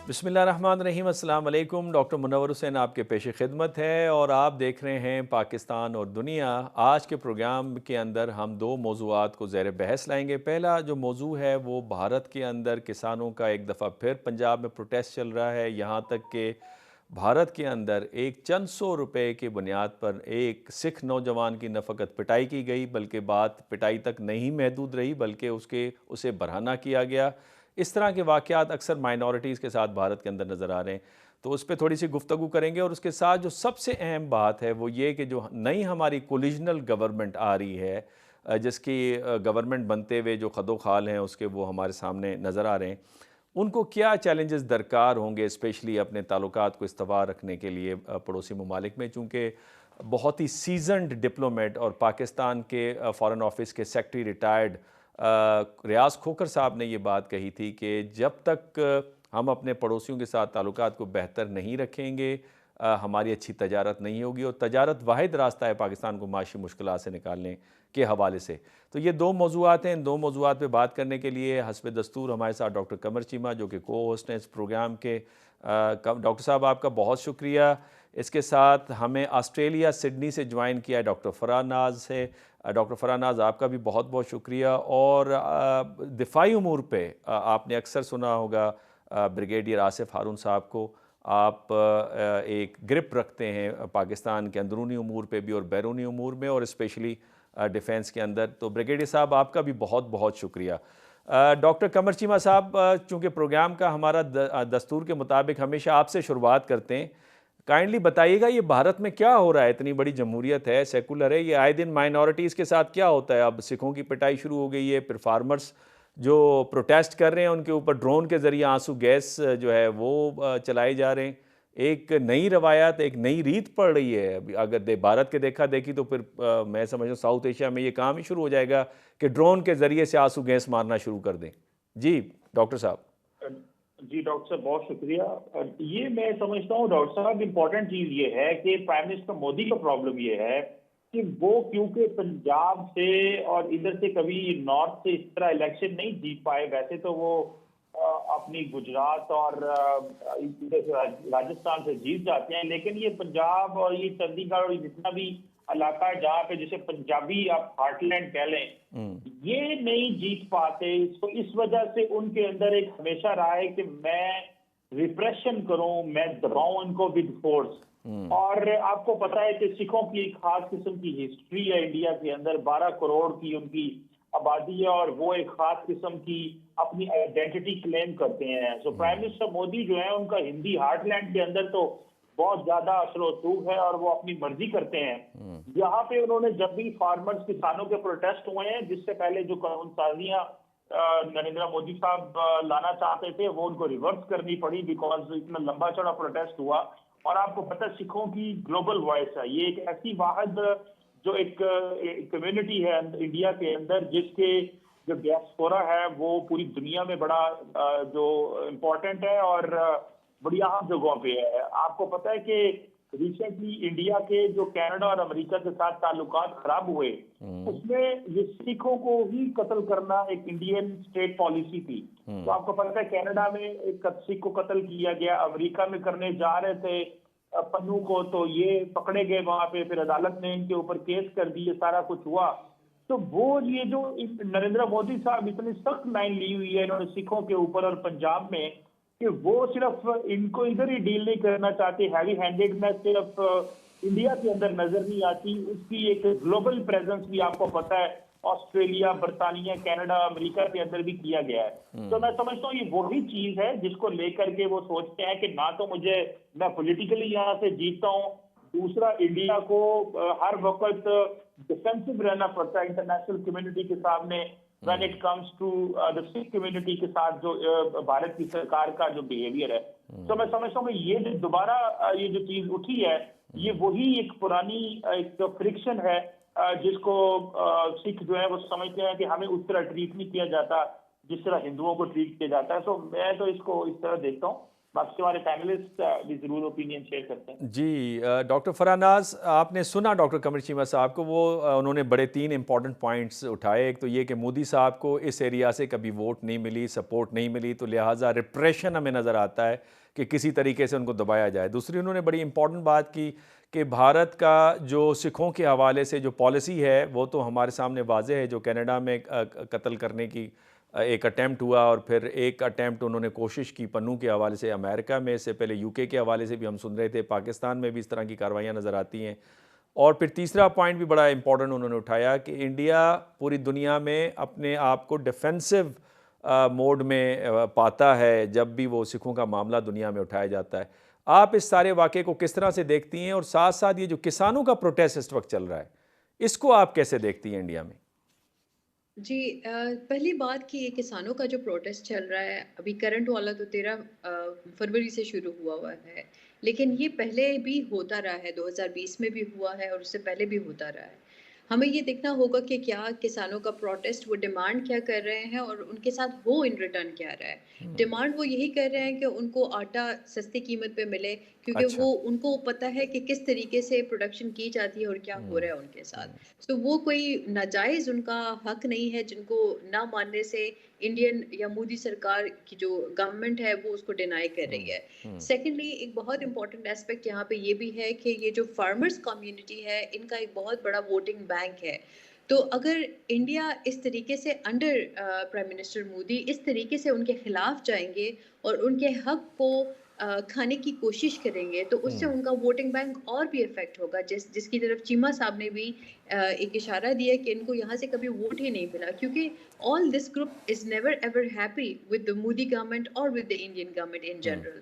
बिस्मिल्लाहिर्रहमानिर्रहीम। अस्सलाम वालेकुम। डॉक्टर मुनव्वर हुसैन आपके पेश खिदमत है और आप देख रहे हैं पाकिस्तान और दुनिया। आज के प्रोग्राम के अंदर हम दो मौज़ूआत को ज़ेर बहस लाएंगे। पहला जो मौजू है वो भारत के अंदर किसानों का एक दफ़ा फिर पंजाब में प्रोटेस्ट चल रहा है। यहाँ तक कि भारत के अंदर एक चंद सौ रुपए की बुनियाद पर एक सिख नौजवान की न फ़कत पिटाई की गई, बल्कि बात पिटाई तक नहीं महदूद रही, बल्कि उसे बरहना किया गया। इस तरह के वाक़यात अक्सर माइनॉरिटीज़ के साथ भारत के अंदर नज़र आ रहे हैं, तो उस पर थोड़ी सी गुफ्तगू करेंगे। और उसके साथ जो सबसे अहम बात है वो ये कि जो नई हमारी कोलिजनल गवर्नमेंट आ रही है, जिसकी गवर्नमेंट बनते हुए जो खदोखाल हैं उसके वो हमारे सामने नज़र आ रहे हैं, उनको क्या चैलेंजेस दरकार होंगे, स्पेशली अपने ताल्लुकात को इस्तवार रखने के लिए पड़ोसी ममालिक में। चूँकि बहुत ही सीजनड डिप्लोमेट और पाकिस्तान के फ़ॉरेन ऑफिस के सेक्रेटरी रिटायर्ड रियाज खोखर साहब ने ये बात कही थी कि जब तक हम अपने पड़ोसियों के साथ ताल्लुकात को बेहतर नहीं रखेंगे, हमारी अच्छी तजारत नहीं होगी। और तजारत वाहिद रास्ता है पाकिस्तान को माशी मुश्किलात से निकालने के हवाले से। तो ये दो मौज़ूआत हैं। इन दो मौज़ूआत पे बात करने के लिए हस्ब दस्तूर हमारे साथ डॉक्टर कमर चीमा, जो कि को होस्ट हैं इस प्रोग्राम के। डॉक्टर साहब आपका बहुत शुक्रिया। इसके साथ हमें ऑस्ट्रेलिया सिडनी से ज्वाइन किया है डॉक्टर फ़राह नाज से। डॉक्टर फ़राह नाज आपका भी बहुत बहुत शुक्रिया। और दिफाई उमूर पे आपने अक्सर सुना होगा ब्रिगेडियर आसिफ हारून साहब को। आप एक ग्रिप रखते हैं पाकिस्तान के अंदरूनी उमूर पे भी और बैरूनी उमूर में, और स्पेशली डिफेंस के अंदर। तो ब्रिगेडियर साहब आपका भी बहुत बहुत शुक्रिया। डॉक्टर कमर चीमा साहब, चूँकि प्रोग्राम का हमारा दस्तूर के मुताबिक हमेशा आपसे शुरुआत करते हैं, काइंडली बताइएगा ये भारत में क्या हो रहा है। इतनी बड़ी जमहूरियत है, सेकुलर है, ये आए दिन माइनॉरिटीज़ के साथ क्या होता है। अब सिखों की पिटाई शुरू हो गई है, फिर फार्मर्स जो प्रोटेस्ट कर रहे हैं उनके ऊपर ड्रोन के ज़रिए आंसू गैस जो है वो चलाए जा रहे हैं। एक नई रवायत, एक नई रीत पड़ रही है। अभी अगर भारत के देखा देखी तो फिर मैं समझ रहा हूँ साउथ एशिया में ये काम ही शुरू हो जाएगा कि ड्रोन के ज़रिए से आंसू गैस मारना शुरू कर दें। जी डॉक्टर साहब। जी डॉक्टर साहब, बहुत शुक्रिया। ये मैं समझता हूँ डॉक्टर साहब, इम्पोर्टेंट चीज ये है कि प्राइम मिनिस्टर मोदी का प्रॉब्लम ये है कि वो क्योंकि पंजाब से और इधर से कभी नॉर्थ से इस तरह इलेक्शन नहीं जीत पाए। वैसे तो वो अपनी गुजरात और इधर से राजस्थान से जीत जाते हैं, लेकिन ये पंजाब और ये चंडीगढ़ और जितना भी इलाका है जहाँ पे जिसे पंजाबी आप हार्टलैंड कह लें, ये नहीं जीत पाते। तो इस वजह से उनके अंदर एक हमेशा रहा है कि मैं रिप्रेशन करूं, मैं दबाऊं इनको विद फोर्स। और आपको पता है कि सिखों की एक खास किस्म की हिस्ट्री है इंडिया के अंदर। 12 करोड़ की उनकी आबादी है और वो एक खास किस्म की अपनी आइडेंटिटी क्लेम करते हैं। सो प्राइम मिनिस्टर मोदी जो है, उनका हिंदी हार्टलैंड के अंदर तो बहुत ज्यादा असर वसूख है और वो अपनी मर्जी करते हैं। यहाँ पे उन्होंने जब भी फार्मर्स किसानों के प्रोटेस्ट हुए हैं, जिससे पहले जो कानून साजियां नरेंद्र मोदी साहब लाना चाहते थे, वो उनको रिवर्स करनी पड़ी बिकॉज इतना लंबा चौड़ा प्रोटेस्ट हुआ। और आपको पता है सिखों की ग्लोबल वॉइस है, ये एक ऐसी वाहिद जो एक कम्युनिटी है इंडिया के अंदर, जिसके जो डियास्पोरा है वो पूरी दुनिया में बड़ा जो इम्पोर्टेंट है और बड़ी अहम जगहों पे है। आपको पता है कि रिसेंटली इंडिया के जो कनाडा और अमेरिका के साथ ताल्लुकात खराब हुए, उसमें ये सिखों को ही कत्ल करना एक इंडियन स्टेट पॉलिसी थी। तो आपको पता है कनाडा में एक सिख को कत्ल किया गया, अमेरिका में करने जा रहे थे पन्नू को, तो ये पकड़े गए वहां पे, फिर अदालत ने इनके ऊपर केस कर दिए, सारा कुछ हुआ। तो वो ये जो नरेंद्र मोदी साहब इतनी सख्त लाइन ली हुई है इन्होंने सिखों के ऊपर और पंजाब में, कि वो सिर्फ इनको इधर ही डील नहीं करना चाहते। हैवी हैंडेडनेस सिर्फ इंडिया के अंदर नजर नहीं आती, उसकी एक ग्लोबल प्रेजेंस भी आपको पता है ऑस्ट्रेलिया, बरतानिया, कनाडा, अमेरिका के अंदर भी किया गया है। तो मैं समझता हूँ ये वही चीज है जिसको लेकर के वो सोचते हैं कि ना तो मैं पॉलिटिकली यहाँ से जीतता हूँ, दूसरा इंडिया को हर वक्त डिफेंसिव रहना पड़ता है इंटरनेशनल कम्युनिटी के सामने when it comes to the Sikh community के साथ जो भारत की सरकार का जो बिहेवियर है। तो मैं समझता हूँ कि ये जो दोबारा ये जो चीज उठी है, ये वही एक पुरानी एक फ्रिक्शन है जिसको सिख जो है वो समझते हैं कि हमें उस तरह ट्रीट नहीं किया जाता जिस तरह हिंदुओं को ट्रीट किया जाता है। तो मैं तो इसको इस तरह देखता हूँ बाकी हमारे पैनलिस्ट भी ज़रूर ओपिनियन शेयर करते हैं। जी, डॉक्टर फरानाज, आपने सुना डॉक्टर कमर चीमा साहब को, वो उन्होंने बड़े 3 इंपॉर्टेंट पॉइंट्स उठाए। एक तो ये कि मोदी साहब को इस एरिया से कभी वोट नहीं मिली, सपोर्ट नहीं मिली, तो लिहाजा रिप्रेशन हमें नज़र आता है कि किसी तरीके से उनको दबाया जाए। दूसरी उन्होंने बड़ी इंपॉर्टेंट बात की कि भारत का जो सिखों के हवाले से जो पॉलिसी है वो तो हमारे सामने वाज़ेह है, जो कनाडा में कत्ल करने की एक अटैम्प्ट हुआ, और फिर एक अटैम्प्ट उन्होंने कोशिश की पन्नू के हवाले से अमेरिका में, इससे पहले यूके के हवाले से भी हम सुन रहे थे, पाकिस्तान में भी इस तरह की कार्रवाइयाँ नज़र आती हैं। और फिर तीसरा पॉइंट भी बड़ा इंपॉर्टेंट उन्होंने उठाया कि इंडिया पूरी दुनिया में अपने आप को डिफेंसिव मोड में पाता है जब भी वो सिखों का मामला दुनिया में उठाया जाता है। आप इस सारे वाक़े को किस तरह से देखती हैं, और साथ साथ ये जो किसानों का प्रोटेस्ट इस वक्त चल रहा है, इसको आप कैसे देखती हैं इंडिया में? जी पहली बात कि ये किसानों का जो प्रोटेस्ट चल रहा है अभी करंट वाला तो 13 फरवरी से शुरू हुआ है। लेकिन ये पहले भी होता रहा है, 2020 में भी हुआ है और उससे पहले भी होता रहा है। हमें ये देखना होगा कि क्या किसानों का प्रोटेस्ट, वो डिमांड क्या कर रहे हैं और उनके साथ हो इन रिटर्न क्या रहा है। डिमांड वो यही कर रहे हैं कि उनको आटा सस्ती कीमत पे मिले, क्योंकि अच्छा। वो उनको पता है कि किस तरीके से प्रोडक्शन की जाती है और क्या हो रहा है उनके साथ। तो वो कोई नाजायज़ उनका हक नहीं है जिनको ना मानने से इंडियन या मोदी सरकार की जो गवर्नमेंट है वो उसको डिनाई कर रही है। सेकेंडली एक बहुत इंपॉर्टेंट एस्पेक्ट यहाँ पे ये भी है कि ये जो फार्मर्स कम्युनिटी है इनका एक बहुत बड़ा वोटिंग बैंक है। तो अगर इंडिया इस तरीके से अंडर प्राइम मिनिस्टर मोदी इस तरीके से उनके खिलाफ जाएंगे और उनके हक को खाने की कोशिश करेंगे तो उससे उनका वोटिंग बैंक और भी इफेक्ट होगा, जिसकी तरफ चीमा साहब ने भी एक इशारा दिया कि इनको यहाँ से कभी वोट ही नहीं मिला, क्योंकि all this group is never ever happy with the Modi government और with the Indian government in general.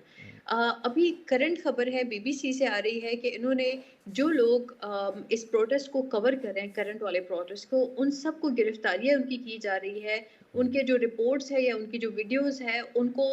अभी करंट खबर है बीबीसी से आ रही है कि इन्होंने जो लोग इस प्रोटेस्ट को कवर कर रहे हैं, करंट वाले प्रोटेस्ट को, उन सबको गिरफ्तारियां उनकी की जा रही है। उनके जो रिपोर्ट्स है या उनकी जो वीडियोस है उनको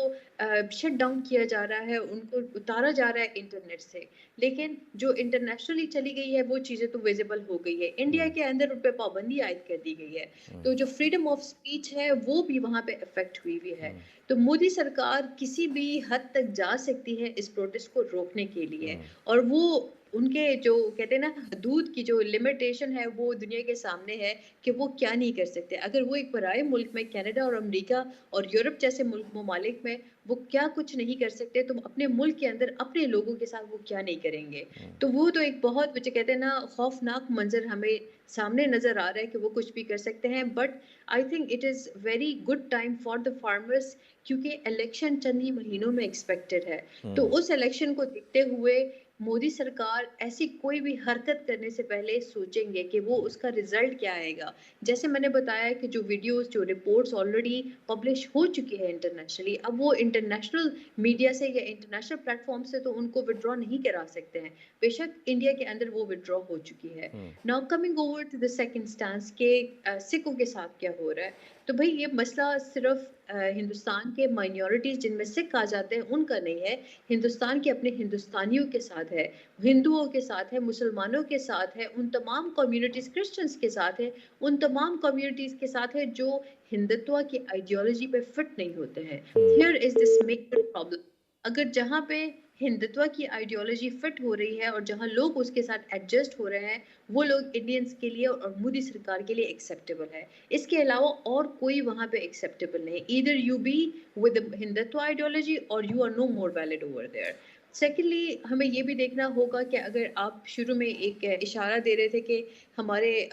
शट डाउन किया जा रहा है, उनको उतारा जा रहा है इंटरनेट से। लेकिन जो इंटरनेशनली चली गई है वो चीज़ें तो विजिबल हो गई है, इंडिया के अंदर उन पर पाबंदी आयद कर दी गई है। तो जो फ्रीडम ऑफ स्पीच है वो भी वहाँ पे अफेक्ट हुई हुई है। तो मोदी सरकार किसी भी हद तक जा सकती है इस प्रोटेस्ट को रोकने के लिए, और वो उनके जो कहते हैं ना हदूद की जो लिमिटेशन है वो दुनिया के सामने है कि वो क्या नहीं कर सकते। अगर वो एक पराये मुल्क में, कनाडा और अमेरिका और यूरोप जैसे मुल्क ममालिक में वो क्या कुछ नहीं कर सकते, तो अपने मुल्क के अंदर अपने लोगों के साथ वो क्या नहीं करेंगे। तो वो तो एक बहुत मुझे कहते हैं ना खौफनाक मंजर हमें सामने नजर आ रहा है कि वो कुछ भी कर सकते हैं। But I think it is very good time for the farmers, क्योंकि इलेक्शन चंद ही महीनों में एक्सपेक्टेड है। तो उस इलेक्शन को देखते हुए मोदी सरकार ऐसी कोई भी हरकत करने से पहले सोचेंगे कि वो उसका रिजल्ट क्या आएगा। जैसे मैंने बताया कि जो वीडियोस, जो रिपोर्ट्स ऑलरेडी पब्लिश हो चुकी है इंटरनेशनली, अब वो इंटरनेशनल मीडिया से या इंटरनेशनल प्लेटफॉर्म से तो उनको विड्रॉ नहीं करा सकते हैं। बेशक इंडिया के अंदर वो विड्रॉ हो चुकी है। Now coming over to the second stance के सिखों के साथ क्या हो रहा है, तो भाई ये मसला सिर्फ हिंदुस्तान के माइनॉरिटीज जिनमें सिख आ जाते हैं उनका नहीं है, हिंदुस्तान के अपने हिंदुस्तानियों के साथ है, हिंदुओं के साथ है, मुसलमानों के साथ है, उन तमाम कम्युनिटीज, क्रिश्चियंस के साथ है, उन तमाम कम्युनिटीज के साथ है जो हिंदुत्व की आइडियोलॉजी पे फिट नहीं होते हैं। Here is this major problem. अगर जहाँ पे हिंदुत्व की आइडियोलॉजी फिट हो रही है और जहाँ लोग उसके साथ एडजस्ट हो रहे हैं, वो लोग इंडियंस के लिए और मोदी सरकार के लिए एक्सेप्टेबल है। इसके अलावा और कोई वहाँ पे एक्सेप्टेबल नहीं। Either you be with Hindutva ideology और you are no more valid over there. Secondly हमें ये भी देखना होगा कि अगर आप शुरू में एक इशारा दे रहे थे कि हमारे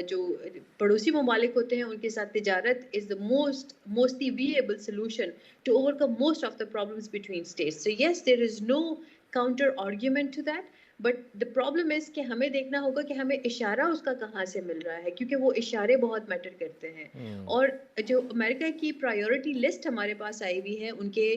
जो पड़ोसी ममालिक होते हैं उनके साथ तिजारत is the mostly viable solution to overcome most of the problems between states. So yes, there is no counter argument to that. But the problem is कि हमें देखना होगा कि हमें इशारा उसका कहाँ से मिल रहा है, क्योंकि वो इशारे बहुत मैटर करते हैं। और जो अमेरिका की प्रायोरिटी लिस्ट हमारे पास आई हुई है उनके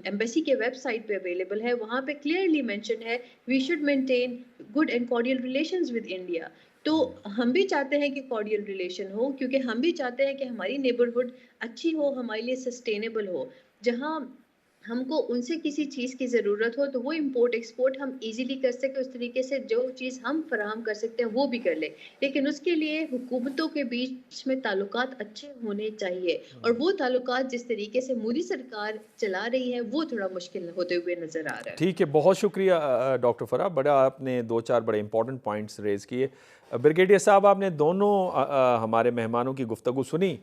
एम्बेसी के वेबसाइट पे अवेलेबल है, वहाँ पे क्लियरली मेंशन है we should maintain good and cordial relations with India. तो हम भी चाहते हैं कि कॉर्डियल रिलेशन हो, क्योंकि हम भी चाहते हैं कि हमारी नेबरहुड अच्छी हो, हमारे लिए सस्टेनेबल हो। जहाँ हमको उनसे किसी चीज़ की ज़रूरत हो तो वो इम्पोर्ट एक्सपोर्ट हम इजीली कर सकें, उस तरीके से जो चीज़ हम फराहम कर सकते हैं वो भी कर लें। लेकिन उसके लिए हुकूमतों के बीच में ताल्लुकात अच्छे होने चाहिए, और वो ताल्लुकात जिस तरीके से मोदी सरकार चला रही है वो थोड़ा मुश्किल होते हुए नज़र आ रहा है। ठीक है, बहुत शुक्रिया डॉक्टर फ़राह, बड़ा आपने 2-4 बड़े इंपॉर्टेंट पॉइंट्स रेज़ किए। ब्रिगेडियर साहब, आपने दोनों हमारे मेहमानों की गुफ्तगू सुनी।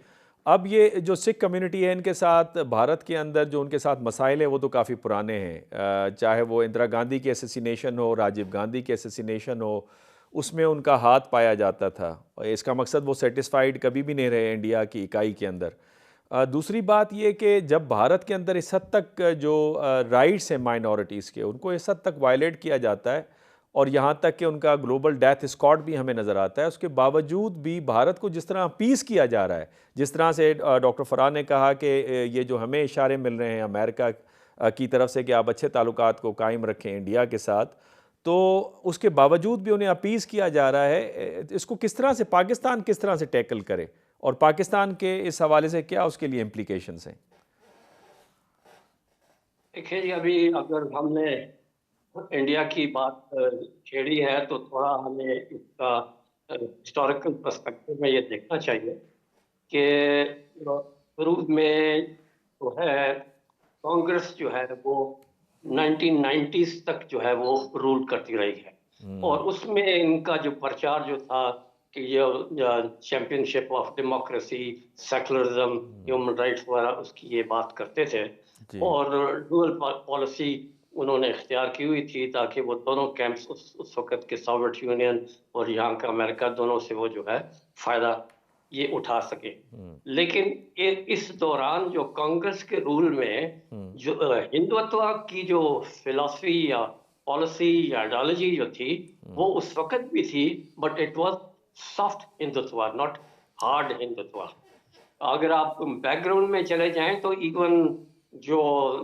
अब ये जो सिख कम्युनिटी है, इनके साथ भारत के अंदर जो उनके साथ मसाइल हैं वो तो काफ़ी पुराने हैं। चाहे वो इंदिरा गांधी की असैसिनेशन हो, राजीव गांधी की असैसिनेशन हो, उसमें उनका हाथ पाया जाता था। और इसका मकसद वो सेटिस्फाइड कभी भी नहीं रहे इंडिया की इकाई के अंदर। दूसरी बात ये कि जब भारत के अंदर इस हद तक जो राइट्स हैं माइनॉरिटीज़ के, उनको इस हद तक वायलेट किया जाता है, और यहाँ तक कि उनका ग्लोबल डेथ स्क्वाड भी हमें नज़र आता है, उसके बावजूद भी भारत को जिस तरह अपीस किया जा रहा है, जिस तरह से डॉक्टर फ़राह ने कहा कि ये जो हमें इशारे मिल रहे हैं अमेरिका की तरफ से कि आप अच्छे ताल्लुकात को कायम रखें इंडिया के साथ, तो उसके बावजूद भी उन्हें अपीस किया जा रहा है। इसको किस तरह से पाकिस्तान किस तरह से टैकल करे, और पाकिस्तान के इस हवाले से क्या उसके लिए इम्प्लीकेशंस हैं? देखिए जी, अभी अगर हमने इंडिया की बात छेड़ी है तो थोड़ा हमें इसका हिस्टोरिकल पर्सपेक्टिव में ये देखना चाहिए कि शुरू में जो है कांग्रेस जो है वो 1990s तक जो है वो रूल करती रही है, और उसमें इनका जो प्रचार जो था कि ये championship of democracy, secularism, human rights वगैरह उसकी ये बात करते थे। जी। और डुअल पॉलिसी उन्होंने इख्तियार की हुई थी ताकि वो दोनों कैंप्स उस वक्त के सोवियत यूनियन और यहाँ का अमेरिका दोनों से वो जो है फायदा ये उठा सके। लेकिन इस दौरान जो कांग्रेस के रूल में जो हिंदुत्व की जो फिलॉसफी या पॉलिसी या आइडियोलॉजी जो थी वो उस वक्त भी थी, but it was soft Hindutva, not hard Hindutva. अगर आप बैकग्राउंड में चले जाएं तो इवन जो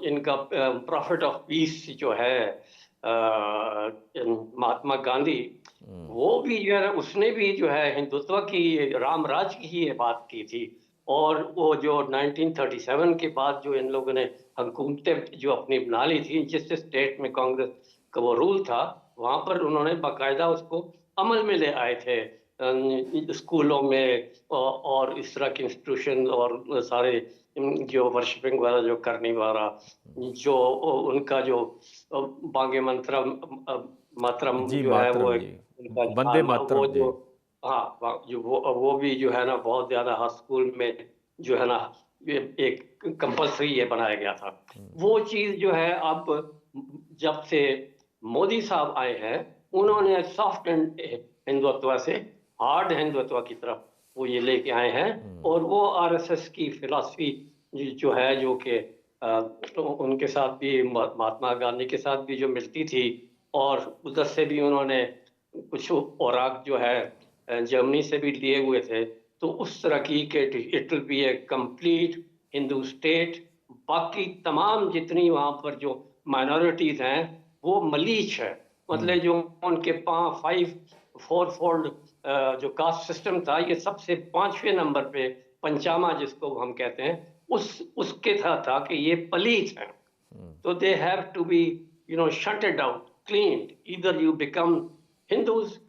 इनका प्रॉफिट ऑफ पीस जो है महात्मा गांधी, वो भी जो है उसने भी जो है हिंदुत्व की, राम राज की ही ये बात की थी। और वो जो 1937 के बाद जो इन लोगों ने हुकूमतें जो अपनी बना ली थी, जिस स्टेट में कांग्रेस का वो रूल था वहां पर उन्होंने बाकायदा उसको अमल में ले आए थे। स्कूलों में और इस तरह के इंस्टीट्यूशन और सारे जो वर्शिपिंग वाला जो करने वाला जो उनका जो बांगे मातरम जी, जो है वो मातरम जी। उनका वंदे वो मातरम जी। जो जो वो भी जो है ना बहुत ज्यादा हर स्कूल में जो है ना ये एक कंपलसरी ये बनाया गया था। वो चीज जो है अब जब से मोदी साहब आए हैं उन्होंने सॉफ्ट हिंदुत्व से हार्ड हिंदुत्व की तरफ वो ये लेके आए हैं। और वो आरएसएस की फिलॉसफी जो है जो कि उनके साथ भी महात्मा गांधी के साथ भी जो मिलती थी, और उधर से भी उन्होंने कुछ औराक जो है जर्मनी से भी लिए हुए थे। तो उस तरह की कि it will be A complete Hindu state, बाकी तमाम जितनी वहां पर जो माइनॉरिटीज हैं वो मलीच है। मतलब जो उनके 4 फोल्ड जो कास्ट सिस्टम था ये सबसे 5वें नंबर पे पंचामा जिसको हम कहते हैं उसके था कि ये पलीत है। So they have to be, shunted out, cleaned. Either you become Hindus,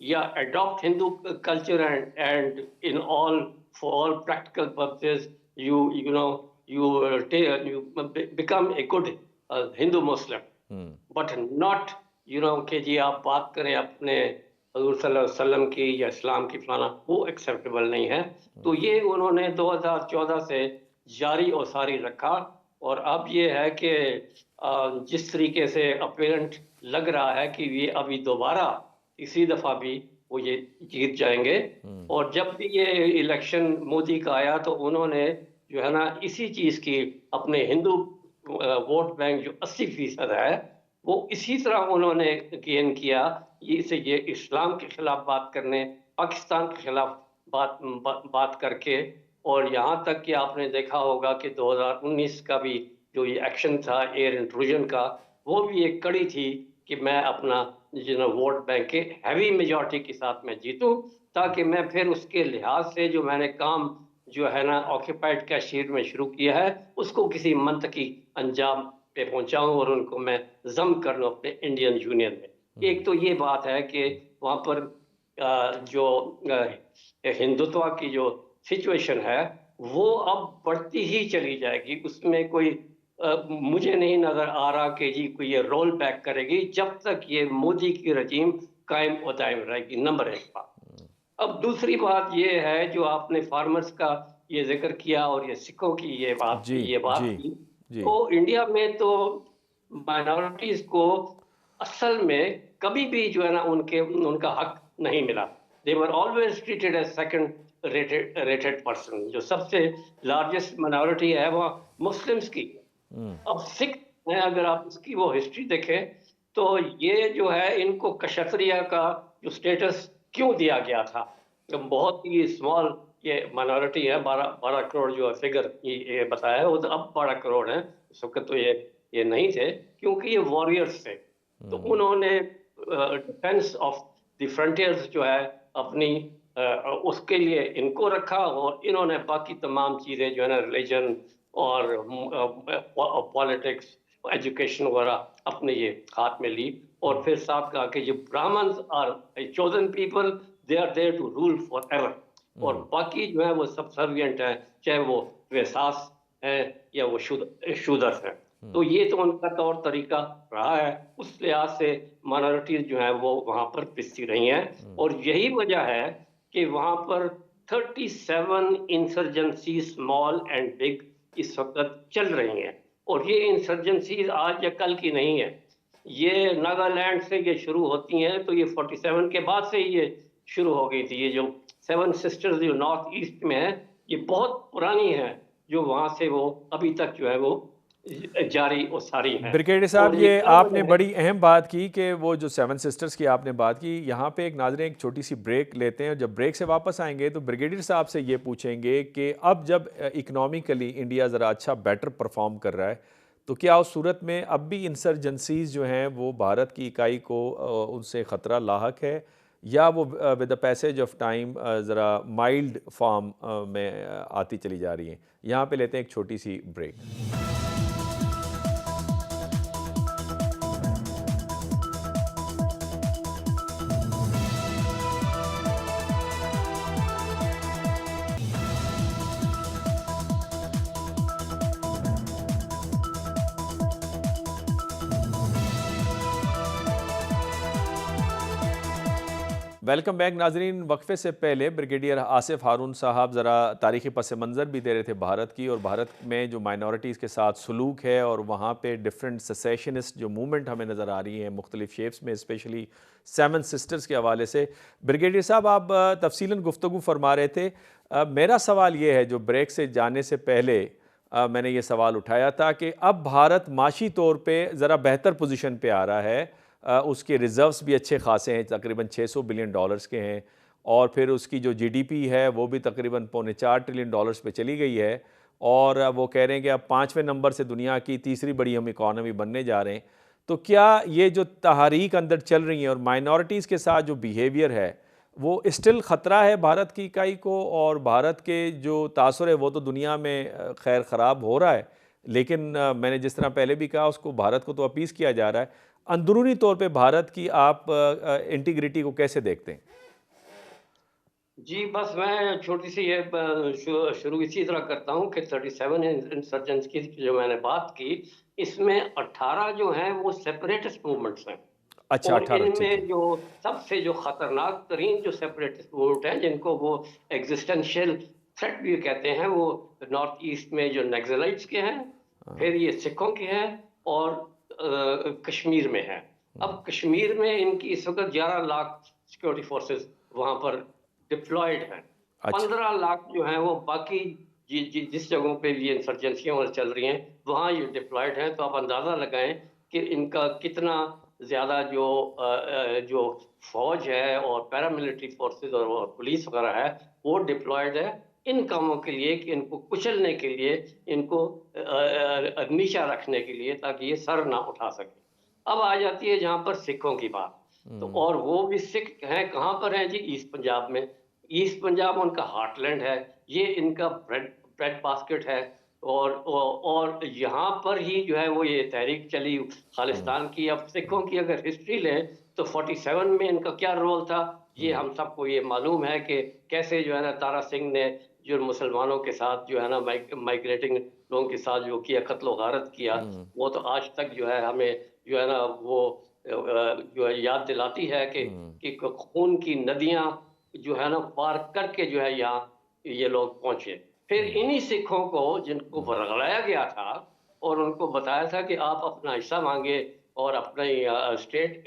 yeah, adopt Hindu culture, and in all, for all practical purposes, you become a good Hindu Muslim, but not, कि जी आप बात करें अपने हजूर सल्लल्लाहु अलैहि वसल्लम की या इस्लाम की फलाना, वो एक्सेप्टेबल नहीं है। तो ये उन्होंने 2014 से जारी और सारी रखा। और अब ये है कि जिस तरीके से अपेरेंट लग रहा है कि ये अभी दोबारा इसी दफा भी वो ये जीत जाएंगे। और जब भी ये इलेक्शन मोदी का आया तो उन्होंने जो है ना इसी चीज की अपने हिंदू वोट बैंक जो 80% है वो इसी तरह उन्होंने गेन किया। ये इस्लाम के खिलाफ बात करने, पाकिस्तान के खिलाफ बात करके। और यहाँ तक कि आपने देखा होगा कि 2019 का भी जो ये एक्शन था एयर इंट्रूजन का, वो भी एक कड़ी थी कि मैं अपना वोट बैंक के हैवी मेजॉरिटी के साथ मैं जीतूं, ताकि मैं फिर उसके लिहाज से जो मैंने काम जो है ना ऑक्यूपाइड कश्मीर में शुरू किया है, उसको किसी मंतकी अंजाम पे पहुंचाऊं और उनको मैं जम कर लूं अपने इंडियन यूनियन में। एक तो ये बात है कि वहां पर जो हिंदुत्व की जो सिचुएशन है वो अब बढ़ती ही चली जाएगी, उसमें कोई मुझे नहीं नजर आ रहा कि जी कोई ये रोल बैक करेगी जब तक ये मोदी की रजीम कायम और दायम रहेगी। नंबर एक बात। अब दूसरी बात ये है जो आपने फार्मर्स का ये जिक्र किया और ये सिखों की ये बात जी जी की, जी। तो इंडिया में तो माइनॉरिटीज को असल में कभी भी जो है ना उनका हक नहीं मिला। They were always treated as second rated person. जो सबसे लार्जेस्ट माइनॉरिटी है वो मुस्लिम्स की। अब सिख है, अगर आप इसकी वो हिस्ट्री देखें तो ये जो है इनको कशत्रिया का जो स्टेटस क्यों दिया गया था, तो बहुत ही स्मॉल ये माइनॉरिटी है। 12 करोड़ जो फिगर ये बताया है वो तो अब 12 करोड़ है, उस वक्त तो ये नहीं थे, क्योंकि ये वॉरियर्स थे। तो उन्होंने डिफेंस ऑफ द फ्रंटियर्स जो है अपनी उसके लिए इनको रखा, और इन्होंने बाकी तमाम चीजें जो है ना रिलीजन और पॉलिटिक्स एजुकेशन वगैरह अपने ये हाथ में ली, और फिर साथ कहा कि जो Brahmins are chosen people, they are there to rule forever, और बाकी जो है वो सबसर्विएंट है, चाहे वो वेसास है या वो शूदर है। तो ये तो उनका तौर तरीका रहा है। उस लिहाज से माइनॉरिटीज जो है वो वहां पर पिसती रही हैं, और यही वजह है कि वहां पर 37 इंसर्जेंसी स्मॉल एंड बिग इस वक्त चल रही हैं। और ये इंसर्जेंसीज आज या कल की नहीं है, ये नागालैंड से ये शुरू होती हैं, तो ये 47 के बाद से ये शुरू हो गई थी। ये जो 7 सिस्टर्स जो नॉर्थ ईस्ट में है, ये बहुत पुरानी है, जो वहां से वो अभी तक जो है वो जारी और सारी है। ब्रिगेडियर साहब, और ये क्या आपने वजह है? बड़ी अहम बात की कि वो जो 7 सिस्टर्स की आपने बात की, यहाँ पे एक नाज़रीन एक छोटी सी ब्रेक लेते हैं, और जब ब्रेक से वापस आएंगे तो ब्रिगेडियर साहब से ये पूछेंगे कि अब जब इकनॉमिकली इंडिया ज़रा अच्छा बेटर परफॉर्म कर रहा है, तो क्या उस सूरत में अब भी इंसर्जेंसीज जो हैं वो भारत की इकाई को उनसे ख़तरा लाहक है, या वो with the passage of time ज़रा माइल्ड फॉर्म में आती चली जा रही हैं? यहाँ पे लेते हैं एक छोटी सी ब्रेक। वेलकम बैक नाजरीन। वक्फे से पहले ब्रिगेडियर आसिफ हारून साहब ज़रा तारीख़ी पस मंज़र भी दे रहे थे भारत की, और भारत में जो माइनॉरिटीज़ के साथ सलूक है, और वहाँ पे डिफरेंट सेसेशनिस्ट जो मूवमेंट हमें नज़र आ रही है मुख्तलिफ शेप्स में, स्पेशली 7 सिस्टर्स के हवाले से। ब्रिगेडियर साहब, आप तफसीलन गुफ्तगू फरमा रहे थे। मेरा सवाल ये है, जो ब्रेक से जाने से पहले मैंने ये सवाल उठाया था कि अब भारत माशी तौर पर ज़रा बेहतर पोजीशन पे आ रहा है, उसके रिज़र्व्स भी अच्छे खासे हैं, तकरीबन 600 बिलियन डॉलर्स के हैं, और फिर उसकी जो जीडीपी है वो भी तकरीबन 4.25 ट्रिलियन डॉलर्स पे चली गई है, और वो कह रहे हैं कि अब 5वें नंबर से दुनिया की तीसरी बड़ी हम इकॉनमी बनने जा रहे हैं। तो क्या ये जो तहरीक अंदर चल रही है और माइनॉरिटीज़ के साथ जो बिहेवियर है वो स्टिल ख़तरा है भारत की इकाई को, और भारत के जो तासुर है वो तो दुनिया में खैर ख़राब हो रहा है, लेकिन मैंने जिस तरह पहले भी कहा, उसको भारत को तो अपीस किया जा रहा है। अंदरूनी तौर पे भारत की आप इंटीग्रिटी को कैसे देखते हैं? जी, बस मैं छोटी सी ये शुरू इसी तरह करता हूँ कि 37 इंसर्जेंट्स की जो मैंने बात की, इसमें 18 जो हैं वो सेपरेटिस्ट मूवमेंट्स हैं। अच्छा, और 18, ठीक है। इनमें जो सबसे जो खतरनाक तरीन जो सेपरेटिस्ट मूवमेंट हैं, जिनको वो एग्जिस्टेंशियल थ्रेट भी कहते हैं, वो नॉर्थ ईस्ट में जो नक्सलाइट्स के हैं, फिर ये सिखों के हैं, और कश्मीर में है। अब कश्मीर में इनकी इस वक्त 11 लाख सिक्योरिटी फोर्सेस वहां पर डिप्लॉयड हैं। अच्छा, 15 लाख जो हैं वो बाकी जिस जगहों पे ये इंसर्जेंसियां चल रही हैं वहां ये डिप्लॉयड हैं। तो आप अंदाजा लगाएं कि इनका कितना ज्यादा जो फौज है और पैरामिलिट्री फोर्सेस और पुलिस वगैरह है वो डिप्लॉयड है इन कामों के लिए, कि इनको कुचलने के लिए, इनको नीचा रखने के लिए, ताकि ये सर ना उठा सके। अब आ जाती है जहां पर सिखों की बात, तो और वो भी सिख हैं, कहाँ पर हैं जी? ईस्ट पंजाब में। ईस्ट पंजाब उनका हार्टलैंड है, ये इनका ब्रेड ब्रेड बास्केट है। और यहाँ पर ही जो है वो ये तहरीक चली खालिस्तान की। अब सिखों की अगर हिस्ट्री लें तो 47 में इनका क्या रोल था, ये हम सबको ये मालूम है कि कैसे जो है ना तारा सिंह ने जो मुसलमानों के साथ जो है ना माइग्रेटिंग लोगों के साथ जो किया, कत्लो गारत किया, वो तो आज तक जो है हमें जो है ना वो जो है याद दिलाती है कि खून की नदियां जो है ना पार करके जो है यहाँ ये लोग पहुंचे। फिर इन्हीं सिखों को जिनको भड़काया गया था और उनको बताया था कि आप अपना हिस्सा मांगे और अपने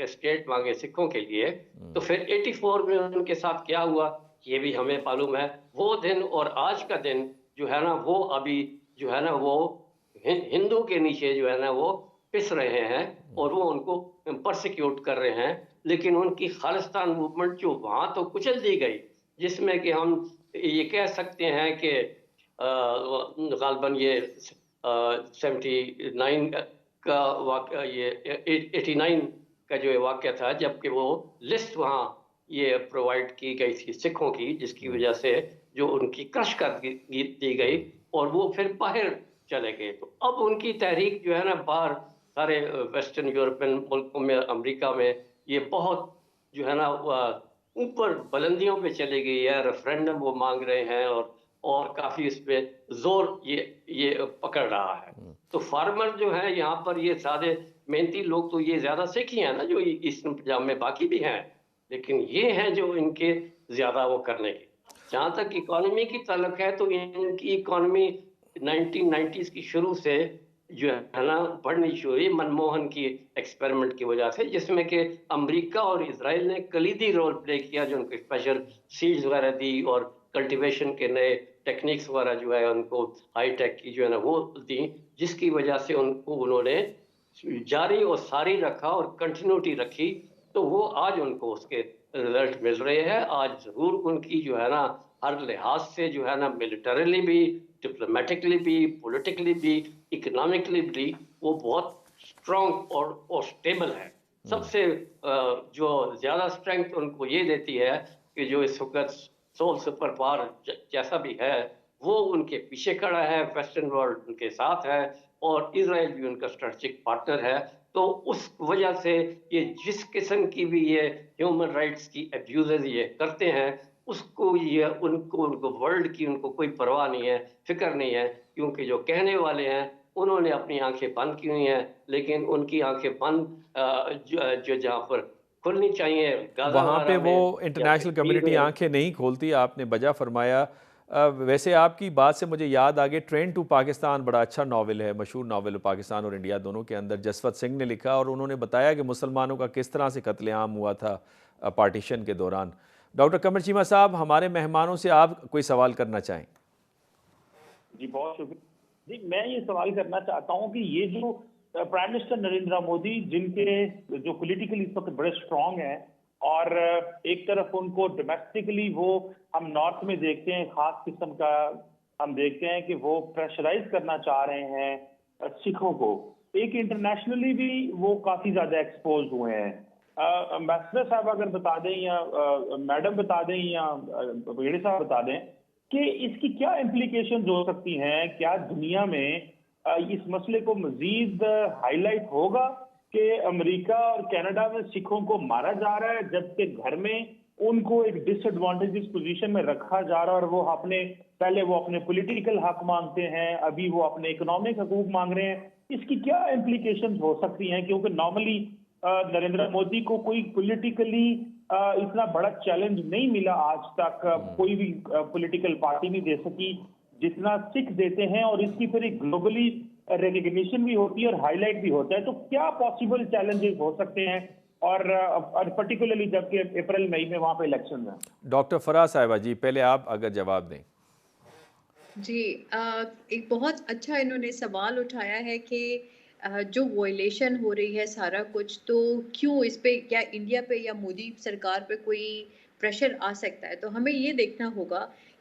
स्टेट मांगे सिखों के लिए, तो फिर 84 में उनके साथ क्या हुआ ये भी हमें मालूम है। वो दिन और आज का दिन जो है ना वो अभी जो है ना वो हिंदू के नीचे जो है ना वो पिस रहे हैं और वो उनको परसिक्यूट कर रहे हैं। लेकिन उनकी खालिस्तान मूवमेंट जो वहां तो कुचल दी गई, जिसमें कि हम ये कह सकते हैं कि गालबन ये 79 का वाक़या, ये 89 का जो वाक़या था, जबकि वो लिस्ट वहाँ ये प्रोवाइड की गई थी सिखों की, जिसकी वजह से जो उनकी क्रश कर दी गई और वो फिर बाहर चले गए। तो अब उनकी तहरीक जो है ना बाहर सारे वेस्टर्न यूरोपियन मुल्कों में, अमेरिका में ये बहुत जो है ना ऊपर बुलंदियों पे चली गई है। रेफरेंडम वो मांग रहे हैं और काफी इस पे जोर ये पकड़ रहा है। तो फार्मर जो है यहाँ पर ये सादे मेहनती लोग तो ये ज्यादा सिख ही हैं ना जो ईस्टर्न पंजाब में, बाकी भी हैं, लेकिन ये हैं जो इनके ज्यादा वो करने के। जहां तक इकोनॉमी की ताल्लुक है तो इनकी इकोनॉमी 1990s की शुरू से जो है ना बढ़नी शुरू हुई मनमोहन की एक्सपेरिमेंट की वजह से, जिसमें कि अमेरिका और इजराइल ने कलीदी रोल प्ले किया, जो उनको स्पेशल सीड्स वगैरह दी और कल्टीवेशन के नए टेक्निक्स वगैरह जो है उनको हाई टेक की जो है ना वो दी, जिसकी वजह से उनको उन्होंने जारी और सारी रखा और कंटिन्यूटी रखी। तो वो आज उनको उसके रिजल्ट मिल रहे हैं। आज जरूर उनकी जो है ना हर लिहाज से जो है ना मिलिटरीली भी, डिप्लोमेटिकली भी, पॉलिटिकली भी, इकोनॉमिकली भी वो बहुत स्ट्रॉन्ग और स्टेबल है। सबसे जो ज्यादा स्ट्रेंथ उनको ये देती है कि जो इस वक्त सोल सुपर पावर जैसा भी है वो उनके पीछे खड़ा है, वेस्टर्न वर्ल्ड उनके साथ है और इजराइल भी उनका स्ट्रेटेजिक पार्टनर है। तो उस वजह से ये जिस किस्म की भी ये ह्यूमन राइट्स की एब्यूजेस ये करते हैं, उसको ये उनको वर्ल्ड की उनको कोई परवाह नहीं है, फिक्र नहीं है, क्योंकि जो कहने वाले हैं उन्होंने अपनी आंखें बंद की हुई हैं। लेकिन उनकी आंखें बंद जो जहाँ पर खुलनी चाहिए, गाजा वहाँ पे वगैरह वो में या इंटरनेशनल कश्मीर कम्युनिटी में। आंखें नहीं खोलती, आपने बजा फरमाया। वैसे आपकी बात से मुझे याद आ गया, ट्रेन टू पाकिस्तान बड़ा अच्छा नावल है, मशहूर नावल है पाकिस्तान और इंडिया दोनों के अंदर। जसवंत सिंह ने लिखा और उन्होंने बताया कि मुसलमानों का किस तरह से कत्लेआम हुआ था पार्टीशन के दौरान। डॉक्टर कमर चीमा साहब, हमारे मेहमानों से आप कोई सवाल करना चाहें? जी बहुत शुक्रिया जी। मैं ये सवाल करना चाहता हूँ कि ये जो प्राइम मिनिस्टर नरेंद्र मोदी, जिनके जो पॉलिटिकली इस वक्त बड़े स्ट्रांग हैं और एक तरफ उनको डोमेस्टिकली वो हम नॉर्थ में देखते हैं खास किस्म का, हम देखते हैं कि वो प्रेशराइज करना चाह रहे हैं सिखों को, एक इंटरनेशनली भी वो काफी ज्यादा एक्सपोज हुए हैं। एम्बेसडर साहब अगर बता दें या मैडम बता दें या भिड़े साहब बता दें कि इसकी क्या इम्प्लीकेशन हो सकती हैं, क्या दुनिया में इस मसले को मजीद हाईलाइट होगा कि अमेरिका और कनाडा में सिखों को मारा जा रहा है जबकि घर में उनको एक डिसएडवांटेजेस पोजीशन में रखा जा रहा है, और वो अपने पहले वो अपने पॉलिटिकल हक मांगते हैं, अभी वो अपने इकोनॉमिक हकूक मांग रहे हैं। इसकी क्या इम्प्लीकेशन हो सकती हैं, क्योंकि नॉर्मली नरेंद्र मोदी को कोई पॉलिटिकली इतना बड़ा चैलेंज नहीं मिला आज तक, कोई भी पॉलिटिकल पार्टी नहीं दे सकी जितना सिख देते हैं, और इसकी फिर एक ग्लोबली रिकग्निशन भी होती है और हाईलाइट भी होता है। तो क्या पॉसिबल चैलेंजेस हो सकते हैं, और पर्टिकुलरली जबकि अप्रैल मई में वहां पे इलेक्शन है? डॉक्टर फराह साहिबा जी, पहले आप अगर जवाब दें। जी, एक बहुत अच्छा इन्होंने सवाल उठाया है कि जो वॉयलेशन हो रही है सारा कुछ, तो क्यों इस पे, क्या इंडिया पे या मोदी सरकार पे कोई प्रेशर आ सकता है? तो हमें ये देखना होगा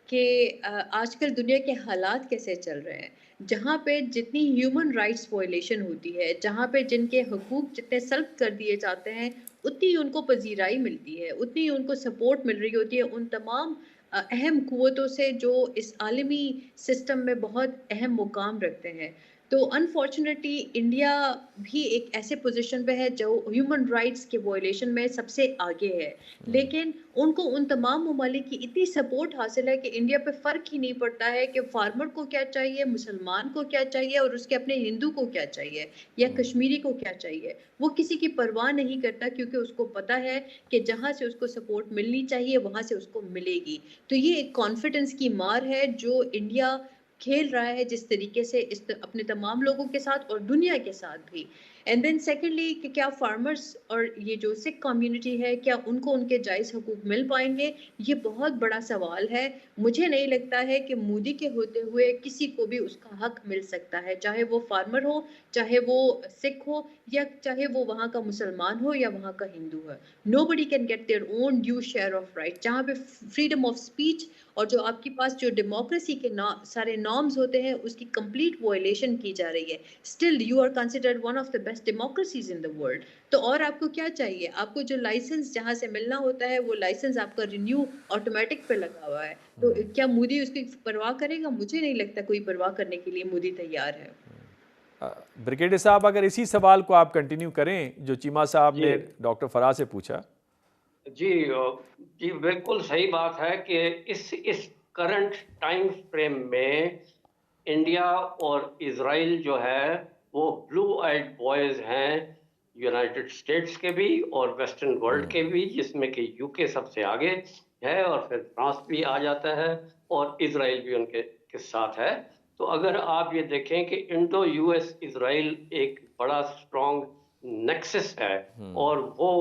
कि आजकल दुनिया के हालात कैसे चल रहे हैं। जहाँ पे जितनी ह्यूमन राइट्स वॉयलेशन होती है, जहाँ पे जिनके हकूक जितने सल्ब कर दिए जाते हैं, उतनी उनको पजीराई मिलती है, उतनी उनको सपोर्ट मिल रही होती है उन तमाम अहम कुव्वतों से जो इस आलमी सिस्टम में बहुत अहम मुकाम रखते हैं। तो अनफॉर्चुनेटली इंडिया भी एक ऐसे पोजीशन पे है जो ह्यूमन राइट्स के वायलेशन में सबसे आगे है। लेकिन उनको उन तमाम ममालिक की इतनी सपोर्ट हासिल है कि इंडिया पे फ़र्क ही नहीं पड़ता है कि फार्मर को क्या चाहिए, मुसलमान को क्या चाहिए और उसके अपने हिंदू को क्या चाहिए या कश्मीरी को क्या चाहिए। वो किसी की परवाह नहीं करता क्योंकि उसको पता है कि जहाँ से उसको सपोर्ट मिलनी चाहिए वहाँ से उसको मिलेगी। तो ये एक कॉन्फिडेंस की मार है जो इंडिया खेल रहा है जिस तरीके से अपने तमाम लोगों के साथ और दुनिया के साथ भी। एंड देन सेकेंडली कि क्या फार्मर्स और ये जो सिख कम्युनिटी है क्या उनको उनके जायज़ हकूक मिल पाएंगे, ये बहुत बड़ा सवाल है। मुझे नहीं लगता है कि मोदी के होते हुए किसी को भी उसका हक मिल सकता है, चाहे वो फार्मर हो, चाहे वो सिख हो या चाहे वो वहाँ का मुसलमान हो या वहाँ का हिंदू है। Nobody can get their own due share of right. जहाँ पे फ्रीडम ऑफ स्पीच और जो आपके पास जो डेमोक्रेसी के सारे नॉर्म्स होते हैं उसकी कंप्लीट वायलेशन की जा रही है। Still you are considered one of the best democracies in the world. तो और आपको क्या चाहिए? आपको जो लाइसेंस जहाँ से मिलना होता है वो लाइसेंस आपका रिन्यू ऑटोमेटिक पे लगा हुआ है। तो क्या मोदी उसकी परवाह करेगा? मुझे नहीं लगता कोई परवाह करने के लिए मोदी तैयार है। ब्रिगेडियर साहब, अगर इसी सवाल को आप कंटिन्यू करें जो चीमा साहब ने डॉक्टर फराह से पूछा। जी जी, बिल्कुल सही बात है कि इस करंट टाइम फ्रेम में इंडिया और इजराइल जो है वो ब्लू आइड बॉयज हैं, यूनाइटेड स्टेट्स के भी और वेस्टर्न वर्ल्ड के भी, जिसमें कि यूके सबसे आगे है और फिर फ्रांस भी आ जाता है और इजराइल भी उनके के साथ है। तो अगर आप ये देखें कि इंडो यूएस इजराइल एक बड़ा स्ट्रॉन्ग नेक्सस है और वो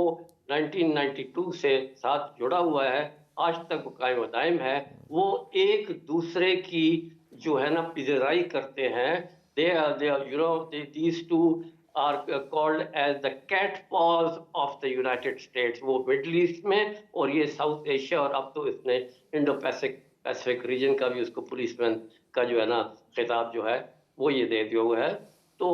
1992 से साथ जुड़ा हुआ है, आज तक वो कायम दायम है। वो एक दूसरे की जो है ना पिजराई करते हैं। They are you know these two are called as the cat paws of the United States. वो मिडल ईस्ट में और ये साउथ एशिया और अब तो इसने इंडो पैसिफिक रीजन का भी उसको पुलिसमैन का जो है ना खिताब जो है वो ये दे दिया हुआ है। तो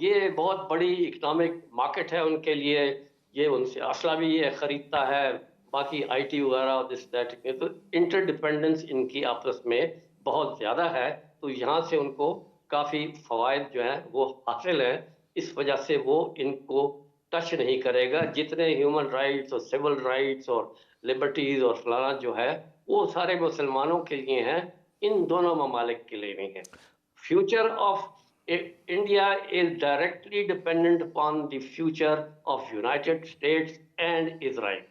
ये बहुत बड़ी इकोनॉमिक मार्केट है उनके लिए। ये उनसे असला भी ये खरीदता है, बाकी आईटी वगैरह दिस दैट। तो इंटरडिपेंडेंस इनकी आपस में बहुत ज़्यादा है। तो यहाँ से उनको काफ़ी फ़वाइद जो है वो हासिल हैं। इस वजह से वो इनको टच नहीं करेगा। जितने ह्यूमन राइट्स और सिविल राइट्स और लिबर्टीज़ और फलाना जो है वो सारे मुसलमानों के लिए हैं, इन दोनों ममालिक के लिए नहीं है। Future of India is directly dependent upon the future of United States and Israel.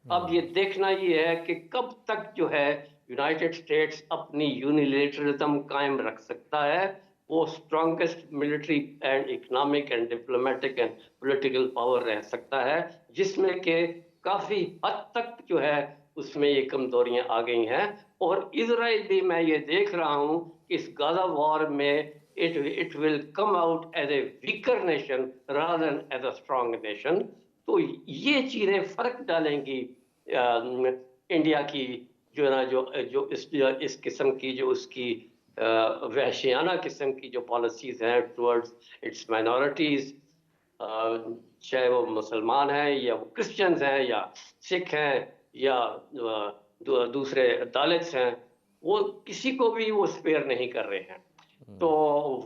अब ये देखना ये है कि कब तक जो है यूनाइटेड स्टेट्स अपनी यूनिलेटरलिज्म कायम रख सकता है। वो strongest military and economic and diplomatic and political power रह सकता है, जिसमें के काफी हद तक जो है उसमें ये कमजोरियां आ गई हैं। और इजराइल भी मैं ये देख रहा हूँ कि इस गाजा वॉर में it will come out as a weaker nation rather than as a strong nation. तो ये चीजें फर्क डालेंगी इंडिया की जो है ना जो इस किस्म की जो उसकी वहशियाना किस्म की जो पॉलिसीज हैं टुवर्ड्स इट्स माइनॉरिटीज, चाहे वो मुसलमान हैं या वो क्रिश्चियंस हैं या सिख हैं या दूसरे दलित्स हैं, वो किसी को भी वो स्पेयर नहीं कर रहे हैं। तो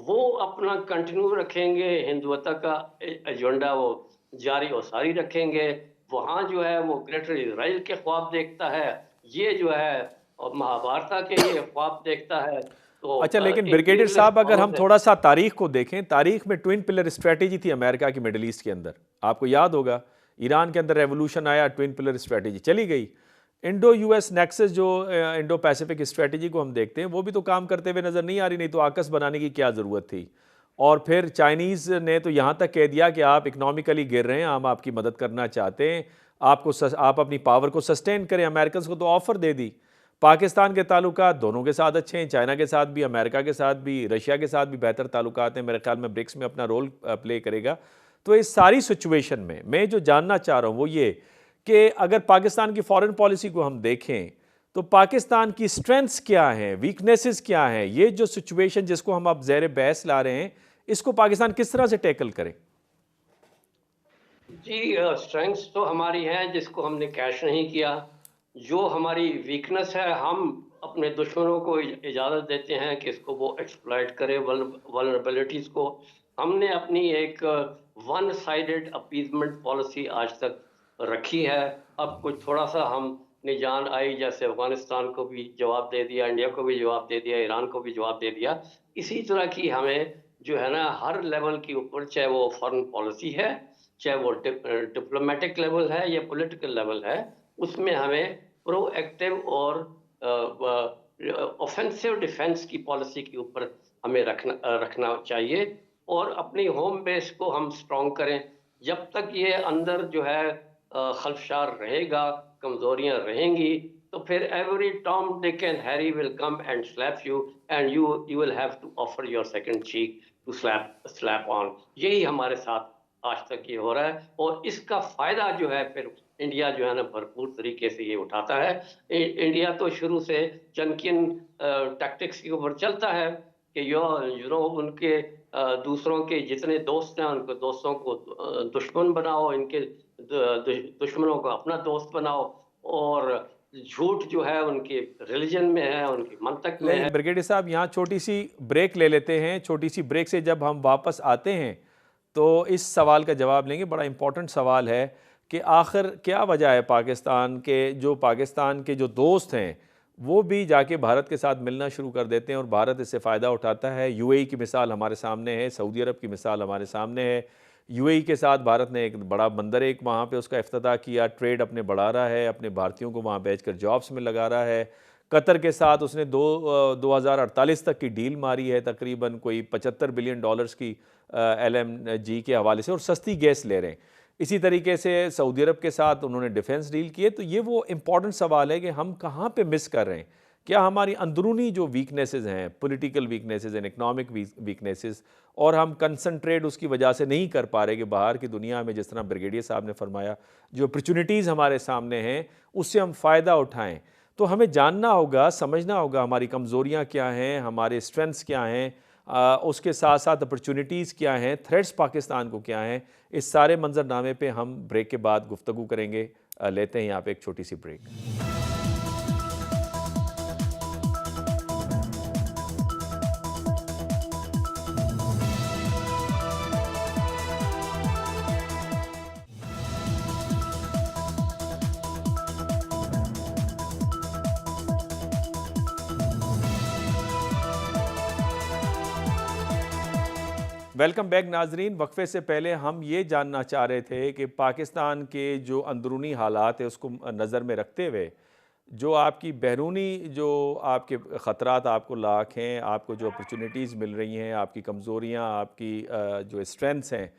वो अपना कंटिन्यू रखेंगे, हिंदुत्व का एजेंडा वो जारी और सारी रखेंगे। वहाँ जो है वो ग्रेटर इजराइल के ख्वाब देखता है, ये जो है और महाभारत के ये ख्वाब देखता है। तो अच्छा, लेकिन ब्रिगेडियर साहब अगर हम थोड़ा सा तारीख को देखें, तारीख में ट्विन पिलर स्ट्रेटेजी थी अमेरिका की मिडिल ईस्ट के अंदर। आपको याद होगा ईरान के अंदर रेवोल्यूशन आया, ट्विन पिलर स्ट्रेटेजी चली गई। इंडो यूएस नेक्सस जो इंडो पैसिफिक स्ट्रेटेजी को हम देखते हैं वो भी तो काम करते हुए नज़र नहीं आ रही, नहीं तो आकस बनाने की क्या ज़रूरत थी। और फिर चाइनीज़ ने तो यहाँ तक कह दिया कि आप इकनॉमिकली गिर रहे हैं, हम आपकी मदद करना चाहते हैं, आप अपनी पावर को सस्टेन करें। अमेरिकन को तो ऑफ़र दे दी। पाकिस्तान के ताल्लुकात दोनों के साथ अच्छे हैं, चाइना के साथ भी, अमेरिका के साथ भी, रशिया के साथ भी बेहतर ताल्लुकात हैं। मेरे ख्याल में ब्रिक्स में अपना रोल प्ले करेगा। तो इस सारी सिचुएशन में मैं जो जानना चाह रहा हूँ वो ये कि अगर पाकिस्तान की फॉरेन पॉलिसी को हम देखें तो पाकिस्तान की स्ट्रेंथ्स क्या हैं, वीकनेसेस क्या हैं, ये जो सिचुएशन जिसको हम अब ज़ेर बहस ला रहे हैं, इसको पाकिस्तान किस तरह से टैकल करें? जी, स्ट्रेंथ्स तो हमारी हैं जिसको हमने कैश नहीं किया। जो हमारी वीकनेस है, हम अपने दुश्मनों को इजाज़त देते हैं कि इसको वो एक्सप्लॉइट करे वल्नरेबिलिटीज़ को। हमने अपनी एक वन साइडेड अपीज़मेंट पॉलिसी आज तक रखी है। अब कुछ थोड़ा-सा हमने जान आई, जैसे अफ़गानिस्तान को भी जवाब दे दिया, इंडिया को भी जवाब दे दिया, ईरान को भी जवाब दे दिया। इसी तरह की हमें जो है ना, हर लेवल के ऊपर, चाहे वो फ़ॉरेन पॉलिसी है, चाहे वो डिप्लोमेटिक लेवल है या पॉलिटिकल लेवल है, उसमें हमें प्रोएक्टिव और ऑफेंसिव डिफेंस की पॉलिसी के ऊपर हमें रखना चाहिए, और अपनी होम बेस को हम स्ट्रॉन्ग करें। जब तक ये अंदर जो है खलफशार रहेगा, कमजोरियां रहेंगी, तो फिर every Tom Dick and Harry will come and slap you, and you will have to offer your second cheek to slap on. यही हमारे साथ आज तक ये हो रहा है, और इसका फायदा जो है फिर इंडिया जो है ना, भरपूर तरीके से ये उठाता है। इंडिया तो शुरू से चनकिन टैक्टिक्स के ऊपर चलता है कि यू नो उनके दूसरों के जितने दोस्त हैं, उनके दोस्तों को दुश्मन बनाओ, इनके दुश्मनों को अपना दोस्त बनाओ, और झूठ जो है उनके रिलीजन में है, उनके मंतक में है। लेकिन ब्रिगेडियर साहब, यहाँ छोटी सी ब्रेक ले लेते हैं। छोटी सी ब्रेक से जब हम वापस आते हैं तो इस सवाल का जवाब लेंगे। बड़ा इंपॉर्टेंट सवाल है कि आखिर क्या वजह है पाकिस्तान के जो दोस्त हैं वो भी जाके भारत के साथ मिलना शुरू कर देते हैं और भारत इससे फ़ायदा उठाता है। यूएई की मिसाल हमारे सामने है, सऊदी अरब की मिसाल हमारे सामने है। यूएई के साथ भारत ने एक बड़ा बंदर एक वहाँ पे उसका इफ्तिताह किया, ट्रेड अपने बढ़ा रहा है, अपने भारतीयों को वहाँ भेजकर जॉब्स में लगा रहा है। कतर के साथ उसने 2048 तक की डील मारी है, तकरीबन कोई $75 बिलियन की LNG के हवाले से, और सस्ती गैस ले रहे हैं। इसी तरीके से सऊदी अरब के साथ उन्होंने डिफेंस डील किए। तो ये वो इम्पॉर्टेंट सवाल है कि हम कहाँ पे मिस कर रहे हैं। क्या हमारी अंदरूनी जो वीकनेसेस हैं, political weaknesses and economic weaknesses, और हम कंसंट्रेट उसकी वजह से नहीं कर पा रहे कि बाहर की दुनिया में, जिस तरह ब्रिगेडियर साहब ने फरमाया, जो अपॉर्चुनिटीज़ हमारे सामने हैं उससे हम फ़ायदा उठाएं। तो हमें जानना होगा, समझना होगा हमारी कमज़ोरियाँ क्या हैं, हमारे स्ट्रेंथ्स क्या हैं, उसके साथ साथ अपॉर्चुनिटीज़ क्या हैं, थ्रेट्स पाकिस्तान को क्या हैं। इस सारे मंजरनामे पे हम ब्रेक के बाद गुफ्तगू करेंगे। लेते हैं यहाँ पे एक छोटी सी ब्रेक। वेलकम बैक नाजरीन। वक्फे से पहले हम ये जानना चाह रहे थे कि पाकिस्तान के जो अंदरूनी हालात है उसको नज़र में रखते हुए, जो आपकी बैरूनी जो आपके ख़तरात आपको लाक हैं, आपको जो अपॉर्चुनिटीज़ मिल रही हैं, आपकी कमज़ोरियाँ, आपकी जो स्ट्रेंथ्स हैं,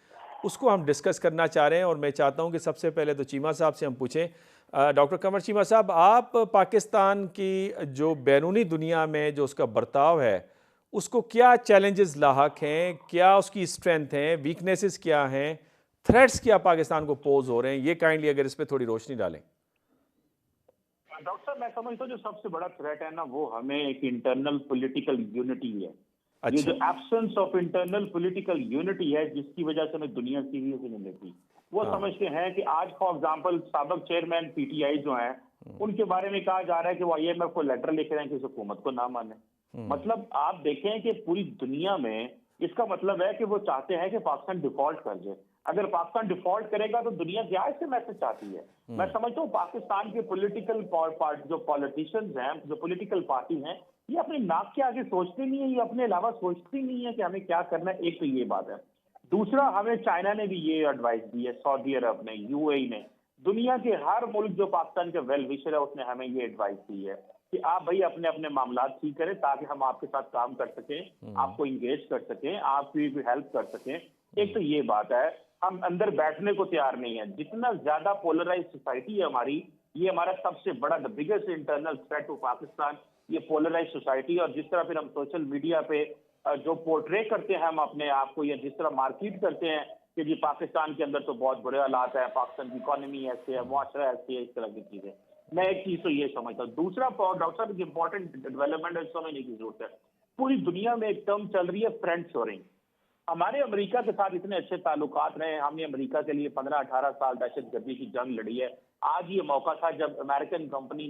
उसको हम डिस्कस करना चाह रहे हैं। और मैं चाहता हूँ कि सबसे पहले तो चीमा साहब से हम पूछें। डॉक्टर कमर चीमा साहब, आप पाकिस्तान की जो बैरूनी दुनिया में जो उसका बर्ताव है, उसको क्या चैलेंजेस लाहक हैं, क्या उसकी स्ट्रेंथ हैं, वीकनेसेस क्या हैं, थ्रेट्स क्या पाकिस्तान को पोज हो रहे हैं, ये काइंडली अगर इस पे थोड़ी रोशनी डालें। डॉक्टर साहब, मैं समझता हूँ जो सबसे बड़ा थ्रेट है ना, वो हमें एक इंटरनल पॉलिटिकल यूनिटी है। ये जो absence of internal political unity है, जिसकी वजह से हमें दुनिया सीरियस नहीं लेती। वो समझते हैं कि आज फॉर एग्जांपल साबिक चेयरमैन पीटीआई जो हैं, उनके बारे में कहा जा रहा है कि वो IMF को लेटर लिख रहे हैं कि इस हुकूमत को ना माने। मतलब आप देखें कि पूरी दुनिया में इसका मतलब है कि वो चाहते हैं कि पाकिस्तान डिफॉल्ट कर जाए। अगर पाकिस्तान डिफॉल्ट करेगा तो दुनिया क्या इससे मैसेज चाहती है। मैं समझता हूँ पाकिस्तान के पॉलिटिकल जो पॉलिटिशियंस हैं, जो पॉलिटिकल पार्टी हैं, ये अपने नाक के आगे सोचते नहीं है, ये अपने अलावा सोचती नहीं है कि हमें क्या करना है। एक तो ये बात है। दूसरा, हमें चाइना ने भी ये एडवाइस दी है, सऊदी अरब ने, UAE ने, दुनिया के हर मुल्क जो पाकिस्तान के वेल विशर है उसने हमें ये एडवाइस दी है कि आप भाई अपने अपने मामला ठीक करें ताकि हम आपके साथ काम कर सकें, आपको इंगेज कर सकें, आपकी भी हेल्प कर सकें। एक तो ये बात है। हम अंदर बैठने को तैयार नहीं है। जितना ज्यादा पोलराइज सोसाइटी है हमारी, ये हमारा सबसे बड़ा the biggest internal threat to Pakistan, ये पोलराइज सोसाइटी। और जिस तरह फिर हम सोशल मीडिया पे जो पोर्ट्रे करते हैं हम अपने आप को, या जिस तरह मार्केट करते हैं कि जी पाकिस्तान के अंदर तो बहुत बुरे हालात है, पाकिस्तान की इकोनॉमी ऐसे है, मुआशरा ऐसी है, इस तरह की चीजें। मैं एक चीज तो ये समझता हूँ। दूसरा, डॉक्टर साहब, इंपॉर्टेंट डेवलपमेंट समझने की जरूरत है। पूरी दुनिया में एक टर्म चल रही है फ्रेंड शोरिंग। हमारे अमेरिका के साथ इतने अच्छे ताल्लुकात रहे, हमने अमेरिका के लिए 15-18 साल दहशतगर्दी की जंग लड़ी है। आज ये मौका था जब अमेरिकन कंपनी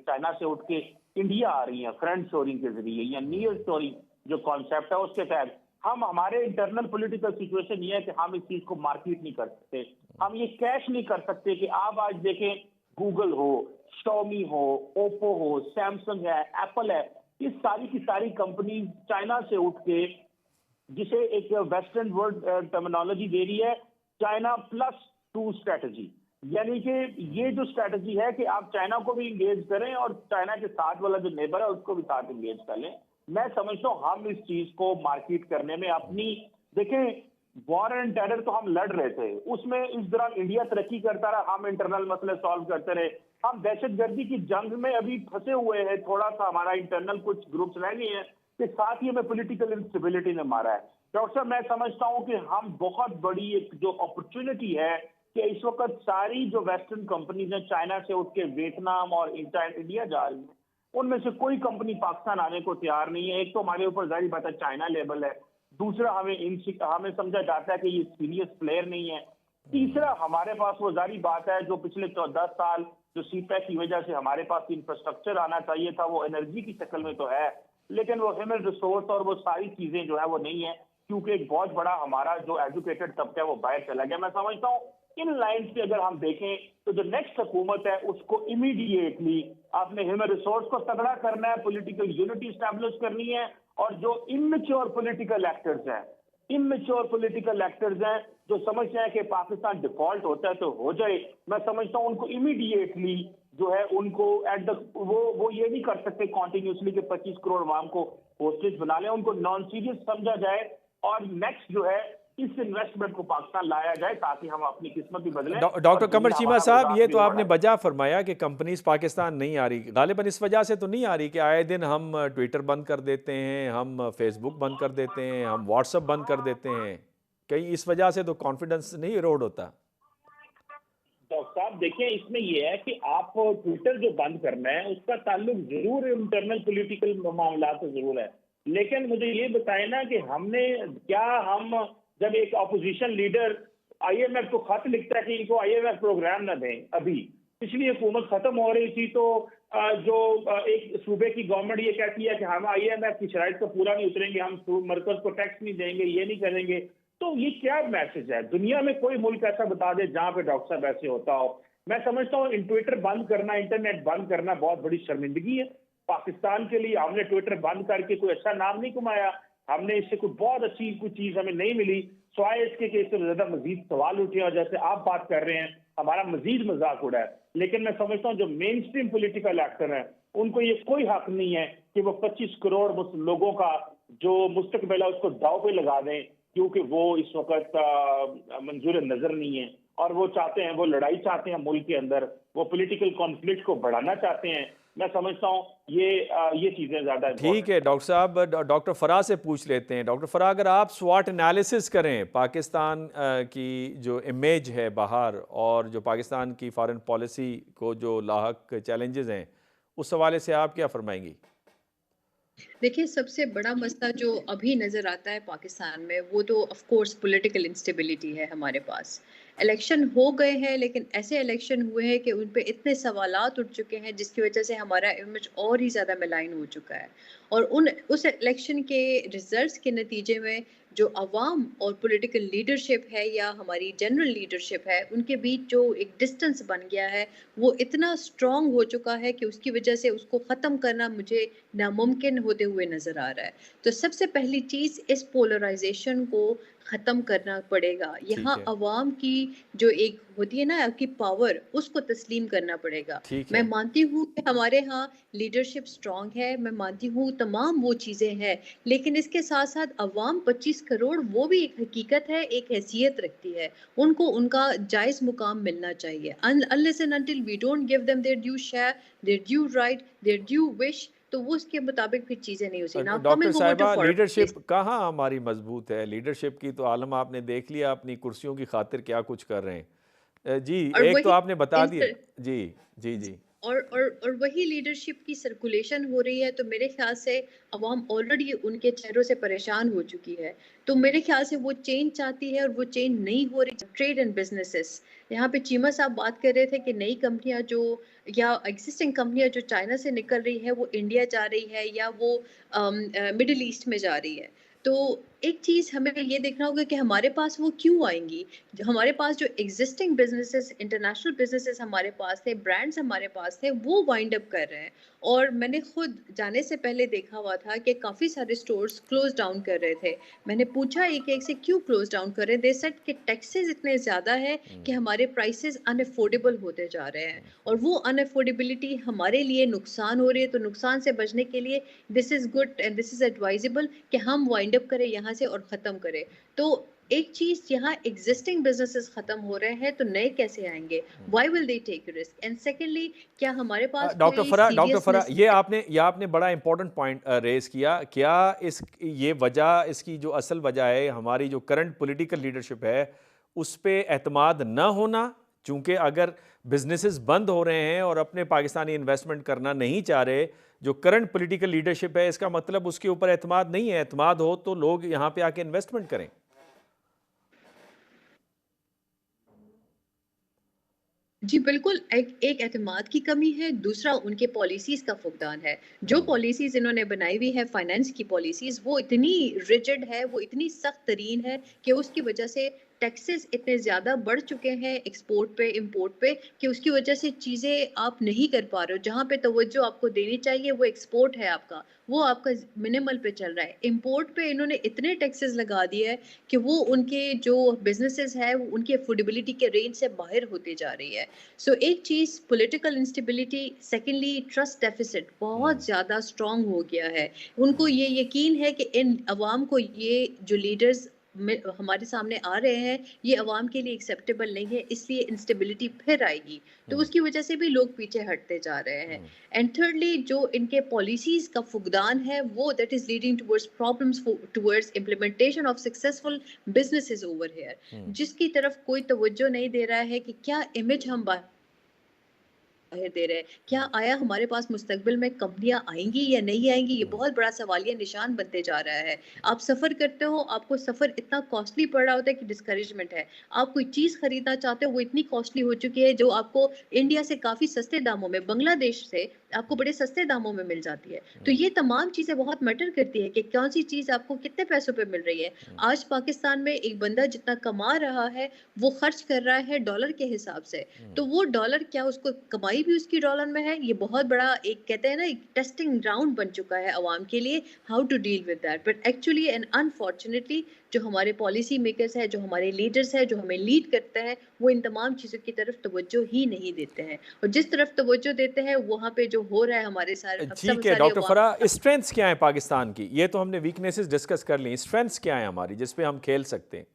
चाइना से उठ के इंडिया आ रही है फ्रंट शोरिंग के जरिए या नियर शोरिंग जो कॉन्सेप्ट है उसके तहत। हम हमारे इंटरनल पॉलिटिकल सिचुएशन ये है कि हम इस चीज को मार्केट नहीं कर सकते, हम ये कैश नहीं कर सकते कि आप आज देखें गूगल हो, Xiaomi हो, ओप्पो हो, सैमसंग है, एप्पल है, ये सारी की सारी कंपनी चाइना से उठ के जिसे एक वेस्टर्न वर्ल्ड टर्मिनोलॉजी दे रही है चाइना +2 स्ट्रेटजी, यानी कि ये जो स्ट्रेटजी है कि आप चाइना को भी इंगेज करें और चाइना के साथ वाला जो नेबर है उसको भी साथ इंगेज कर लें। मैं समझता हूँ हम इस चीज को मार्केट करने में अपनी, देखें वॉर एंड टेरर तो हम लड़ रहे थे, उसमें इस दौरान इंडिया तरक्की करता रहा, हम इंटरनल मसले सॉल्व करते रहे। हम दहशतगर्दी की जंग में अभी फंसे हुए हैं, थोड़ा सा हमारा इंटरनल कुछ ग्रुप्स रह गए हैं कि साथ ही हमें पॉलिटिकल इंस्टेबिलिटी ने मारा है। डॉक्टर साहब मैं समझता हूँ कि हम बहुत बड़ी एक जो अपॉर्चुनिटी है कि इस वक्त सारी जो वेस्टर्न कंपनीज हैं चाइना से उठ के वियतनाम और इंडिया जा रही है, उनमें से कोई कंपनी पाकिस्तान आने को तैयार नहीं है। एक तो हमारे ऊपर जाहिर बात है चाइना लेबल है, दूसरा हमें समझा जाता है कि ये सीरियस प्लेयर नहीं है, तीसरा हमारे पास वो जारी बात है जो पिछले 10 साल जो सीपैक की वजह से हमारे पास इंफ्रास्ट्रक्चर आना चाहिए था वो एनर्जी की शक्ल में तो है, लेकिन वो ह्यूमन रिसोर्स और वो सारी चीजें जो है वो नहीं है, क्योंकि एक बहुत बड़ा हमारा जो एजुकेटेड तबका है वो बाहर चला गया। मैं समझता हूँ इन लाइन से अगर हम देखें तो जो नेक्स्ट हुकूमत है उसको इमीडिएटली अपने ह्यूमन रिसोर्स को तगड़ा करना है, पॉलिटिकल यूनिटी स्टैब्लिश करनी है, और जो इमेच्योर पॉलिटिकल एक्टर्स हैं, इमेच्योर पॉलिटिकल एक्टर्स हैं जो समझते हैं कि पाकिस्तान डिफॉल्ट होता है तो हो जाए, मैं समझता हूँ उनको इमीडिएटली जो है उनको एट द वो ये नहीं कर सकते कॉन्टिन्यूसली कि 25 करोड़ अवाम को होस्टेज बना लें, उनको नॉन सीरियस समझा जाए और नेक्स्ट जो है इस इन्वेस्टमेंट को पाकिस्तान लाया जाए ताकि हम अपनी किस्मत भी बदलें। डॉक्टर कमर चीमा साहब, ये तो आपने बढ़ाएं। वजह फरमाया कि कंपनीज पाकिस्तान नहीं आ रही, गालिबन इस वजह से तो नहीं आ रही कि आए दिन हम ट्विटर बंद कर देते हैं, हम फेसबुक बंद कर देते हैं, हम व्हाट्सएप बंद कर देते हैं, कहीं इस वजह से तो कॉन्फिडेंस नहीं इरोड होता? डॉक्टर साहब देखिए इसमें यह है कि आप ट्विटर जो बंद करना है उसका ताल्लुक जरूर इंटरनल पॉलिटिकल मामला से जरूर है, लेकिन मुझे ये बताए ना कि हम जब एक अपोजिशन लीडर आईएमएफ को खत लिखता है कि इनको आईएमएफ प्रोग्राम ना दें, अभी पिछली हुकूमत खत्म हो रही थी तो एक सूबे की गवर्नमेंट ये कहती है कि हम आईएमएफ की शराइत को पूरा नहीं उतरेंगे, हम मरकज को टैक्स नहीं देंगे, ये नहीं करेंगे, तो ये क्या मैसेज है? दुनिया में कोई मुल्क ऐसा बता दे जहां पे डॉक्टर साहब ऐसे होता हो? मैं समझता हूँ ट्विटर बंद करना, इंटरनेट बंद करना बहुत बड़ी शर्मिंदगी है पाकिस्तान के लिए। हमने ट्विटर बंद करके कोई अच्छा नाम नहीं कमाया, हमने इससे कोई बहुत अच्छी कोई चीज हमें नहीं मिली, स्वाय इसके कि इससे ज्यादा मजीद सवाल उठे और जैसे आप बात कर रहे हैं हमारा मजीद मजाक उड़ा है। लेकिन मैं समझता हूँ जो मेन स्ट्रीम पोलिटिकल एक्टर हैं उनको ये कोई हक नहीं है कि वो 25 करोड़ लोगों का जो मुस्तकबिल है उसको दाव पे लगा दें, क्योंकि वो इस वक्त मंजूर नजर नहीं है और वो चाहते हैं, वो लड़ाई चाहते हैं मुल्क के अंदर, वो पॉलिटिकल कॉन्फ्लिक्ट को बढ़ाना चाहते हैं। मैं समझता हूँ ये चीजें ज्यादा ठीक है डॉक्टर साहब, डॉक्टर फराह से पूछ लेते हैं। डॉक्टर फराह, अगर आप स्वॉट एनालिसिस करें पाकिस्तान की जो इमेज है बाहर और जो पाकिस्तान की फॉरेन पॉलिसी को जो लाहक चैलेंजेस हैं, उस हवाले से आप क्या फरमाएंगी? देखिए सबसे बड़ा मसला जो अभी नज़र आता है पाकिस्तान में वो तो ऑफ कोर्स पॉलिटिकल इंस्टेबिलिटी है। हमारे पास इलेक्शन हो गए हैं लेकिन ऐसे इलेक्शन हुए हैं कि उन पे इतने सवालात उठ चुके हैं जिसकी वजह से हमारा इमेज और ही ज़्यादा मलाइन हो चुका है। और उस इलेक्शन के रिजल्ट्स के नतीजे में जो अवाम और पॉलिटिकल लीडरशिप है या हमारी जनरल लीडरशिप है उनके बीच जो एक डिस्टेंस बन गया है वो इतना स्ट्रॉन्ग हो चुका है कि उसकी वजह से उसको ख़त्म करना मुझे नामुमकिन होते हुए नज़र आ रहा है। तो सबसे पहली चीज़ इस पोलराइजेशन को ख़त्म करना पड़ेगा। यहाँ ठीक है, अवाम की जो एक होती है ना आपकी पावर, उसको तस्लीम करना पड़ेगा। ठीक मैं है। मानती हूँ कि हमारे यहाँ लीडरशिप स्ट्रॉन्ग है, मैं मानती हूँ तमाम वो चीज़ें हैं, लेकिन इसके साथ साथ अवाम 25 करोड़ वो भी एक हकीकत है, एक हैसियत रखती है। उनको उनका जायज़ मुकाम मिलना चाहिए। Unless and until we don't give them their due share, their due right, their due wish, तो वो उसके मुताबिक फिर चीज़ें नहीं होती। Now doctor coming over to साहिबा, फॉरेन। लीडरशिप कहाँ हमारी मजबूत है? लीडरशिप की तो आलम आपने देख लिया, अपनी कुर्सियों की खातिर क्या कुछ कर रहे हैं। जी, और एक तो वही आपने बता दिया। इंटर जी जी जी। और वही लीडरशिप की सर्कुलेशन हो रही है, तो मेरे ख्याल से अवाम ऑलरेडी उनके चेहरों से परेशान हो चुकी है। तो मेरे ख्याल से वो चेंज चाहती है और वो चेंज नहीं हो रही। ट्रेड एंड बिजनेसेस, यहाँ पे चीमा साहब बात कर रहे थे कि नई कंपनियां जो या एग्जिस्टिंग कंपनियां जो चाइना से निकल रही है वो इंडिया जा रही है या वो मिडिल ईस्ट में जा रही है। तो एक चीज़ हमें ये देखना होगा कि हमारे पास वो क्यों आएंगी। हमारे पास जो एग्जिस्टिंग बिजनेसेस, इंटरनेशनल बिजनेसेस हमारे पास थे, ब्रांड्स हमारे पास थे, वो वाइंड अप कर रहे हैं। और मैंने खुद जाने से पहले देखा हुआ था कि काफ़ी सारे स्टोर्स क्लोज डाउन कर रहे थे। मैंने पूछा एक एक से क्यों क्लोज डाउन कर रहे हैं, दे सेड कि टैक्सेस इतने ज़्यादा है कि हमारे प्राइसेस अनअफोर्डेबल होते जा रहे हैं और वो अनअफोर्डेबिलिटी हमारे लिए नुकसान हो रही है। तो नुकसान से बचने के लिए this is good and this is advisable कि हम वाइंड अप करें यहाँ से और ख़त्म करें। तो एक चीज, यहाँ एग्जिस्टिंग बिजनेसेस खत्म हो रहे हैं तो नए कैसे आएंगे? Why will they take risk? And secondly, क्या हमारे पास कोई डॉक्टर फरा, सीरियसनेस? ये आपने बड़ा इंपॉर्टेंट पॉइंट रेज किया। क्या इस ये वजह, इसकी जो असल वजह है हमारी जो करंट पॉलिटिकल लीडरशिप है उस पे एतमाद न होना? चूंकि अगर बिजनेसेस बंद हो रहे हैं और अपने पाकिस्तानी इन्वेस्टमेंट करना नहीं चाह रहे, जो करंट पॉलिटिकल लीडरशिप है, इसका मतलब उसके ऊपर एतमाद नहीं है। एतमाद हो तो लोग यहाँ पे आके इन्वेस्टमेंट करें। जी बिल्कुल, एक एतमाद की कमी है, दूसरा उनके पॉलिसीज़ का फुकदान है। जो पॉलिसीज़ इन्होंने बनाई हुई है फाइनेंस की पॉलिसीज़, वो इतनी रिजिड है, वो इतनी सख्त तरीन है कि उसकी वजह से टैक्सेस इतने ज़्यादा बढ़ चुके हैं एक्सपोर्ट पे, इम्पोर्ट पे, कि उसकी वजह से चीज़ें आप नहीं कर पा रहे हो। जहाँ पे तवज्जो आपको देनी चाहिए वो एक्सपोर्ट है आपका, वो आपका मिनिमल पे चल रहा है। इम्पोर्ट पे इन्होंने इतने टैक्सेस लगा दिए हैं कि वो उनके जो बिज़नेसेस है, वो उनकी अफोर्डेबिलिटी के रेंज से बाहर होती जा रही है। सो एक चीज़ political instability, secondly trust deficit बहुत ज़्यादा स्ट्रांग हो गया है। उनको ये यकीन है कि इन अवाम को ये जो लीडर्स हमारे सामने आ रहे हैं, ये अवाम के लिए एक्सेप्टेबल नहीं है, इसलिए इंस्टेबिलिटी फिर आएगी। तो उसकी वजह से भी लोग पीछे हटते जा रहे हैं। एंड थर्डली, जो इनके पॉलिसीज का फुकदान है, वो that is leading towards problems, towards implementation of successful businesses over here, जिसकी तरफ कोई तवज्जो नहीं दे रहा है कि क्या इमेज हम बाहर दे रहे हैं। क्या आया हमारे पास मुस्तकबिल में कंपनियां आएंगी या नहीं आएंगी, ये बहुत बड़ा सवालिया निशान बनते जा रहा है। आप सफ़र करते हो, आपको सफ़र इतना कॉस्टली पड़ रहा होता है कि डिस्करेजमेंट है। आप कोई चीज़ खरीदना चाहते हो, वो इतनी कॉस्टली हो चुकी है जो आपको इंडिया से काफ़ी सस्ते दामों में, बांग्लादेश से आपको बड़े सस्ते दामों में मिल जाती है। तो ये तमाम चीज़ें बहुत मैटर करती है कि कौन सी चीज़ आपको कितने पैसों पे मिल रही है। आज पाकिस्तान में एक बंदा जितना कमा रहा है, वो खर्च कर रहा है डॉलर के हिसाब से। तो वो डॉलर, क्या उसको कमाई भी उसकी डॉलर में है? ये बहुत बड़ा, एक कहते हैं ना, एक टेस्टिंग ग्राउंड बन चुका है अवाम के लिए, how to deal with that. But actually and unfortunately, जो हमारे पॉलिसी मेकर्स हैं, जो हमारे लीडर्स हैं, जो हमें लीड करते हैं, वो इन तमाम चीज़ों की तरफ तवज्जो ही नहीं देते हैं। और जिस तरफ तवज्जो देते हैं, वहाँ पे जो हो रहा है हमारे सारे, अब सब ठीक है सारे डॉक्टर अवाम। फरा, स्ट्रेंथ्स क्या है पाकिस्तान की? ये तो हमने वीकनेसेस डिस्कस कर ली, स्ट्रेंथ्स क्या है हमारी जिस पे हम खेल सकते हैं?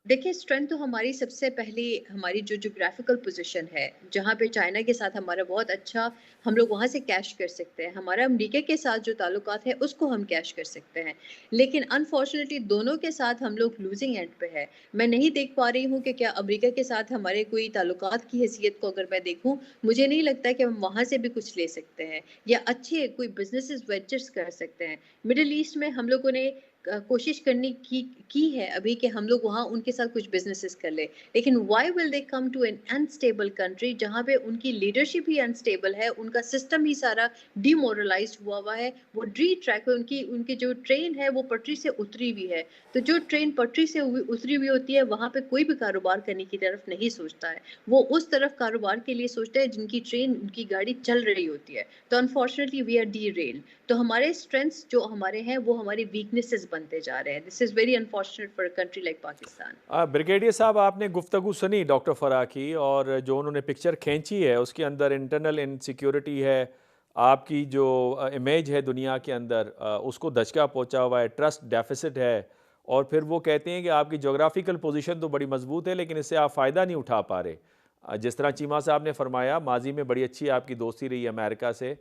देखिए, स्ट्रेंथ तो हमारी सबसे पहली, हमारी जो ज्योग्राफिकल पोजीशन है, जहाँ पे चाइना के साथ हमारा बहुत अच्छा, हम लोग वहाँ से कैश कर सकते हैं। हमारा अमेरिका के साथ जो ताल्लुकात है उसको हम कैश कर सकते हैं। लेकिन अनफॉर्चुनेटली दोनों के साथ हम लोग लूजिंग एंड पे है। मैं नहीं देख पा रही हूँ कि क्या अमेरिका के साथ हमारे कोई ताल्लुकात की हैसियत को अगर मैं देखूँ, मुझे नहीं लगता कि हम वहाँ से भी कुछ ले सकते हैं या अच्छे कोई बिजनेस वेंचर्स कर सकते हैं। मिडिल ईस्ट में हम लोगों ने कोशिश करने की है अभी कि हम लोग वहाँ उनके साथ कुछ बिजनेसेस कर ले। लेकिन why will they come to an unstable country जहाँ पे उनकी लीडरशिप ही अनस्टेबल है, उनका सिस्टम ही सारा डिमोरलाइज्ड हुआ है, वो डी ट्रैक है, उनकी उनकी जो ट्रेन है वो पटरी से उतरी हुई है। तो जो ट्रेन पटरी से उतरी हुई होती है, वहाँ पे कोई भी कारोबार करने की तरफ नहीं सोचता है। वो उस तरफ कारोबार के लिए सोचता है जिनकी ट्रेन, उनकी गाड़ी चल रही होती है। तो अनफॉर्चुनेटली वी आर डी। तो हमारे स्ट्रेंथ्स जो हमारे हैं वो हमारी वीकनेसेस बनते जा रहे हैं। This is very unfortunate for a country like Pakistan. Brigadier साहब, आपने गुफ्तगू सुनी डॉक्टर फरा की, और जो उन्होंने पिक्चर खींची है उसके अंदर इंटरनल इनसिक्योरिटी है, आपकी जो इमेज है दुनिया के अंदर, उसको धचका पहुंचा हुआ है, ट्रस्ट डेफिसिट है, और फिर वो कहते हैं कि आपकी जोग्राफिकल पोजीशन तो बड़ी मजबूत है लेकिन इससे आप फ़ायदा नहीं उठा पा रहे। जिस तरह चीमा साहब ने फरमाया, माजी में बड़ी अच्छी आपकी दोस्ती रही अमेरिका से,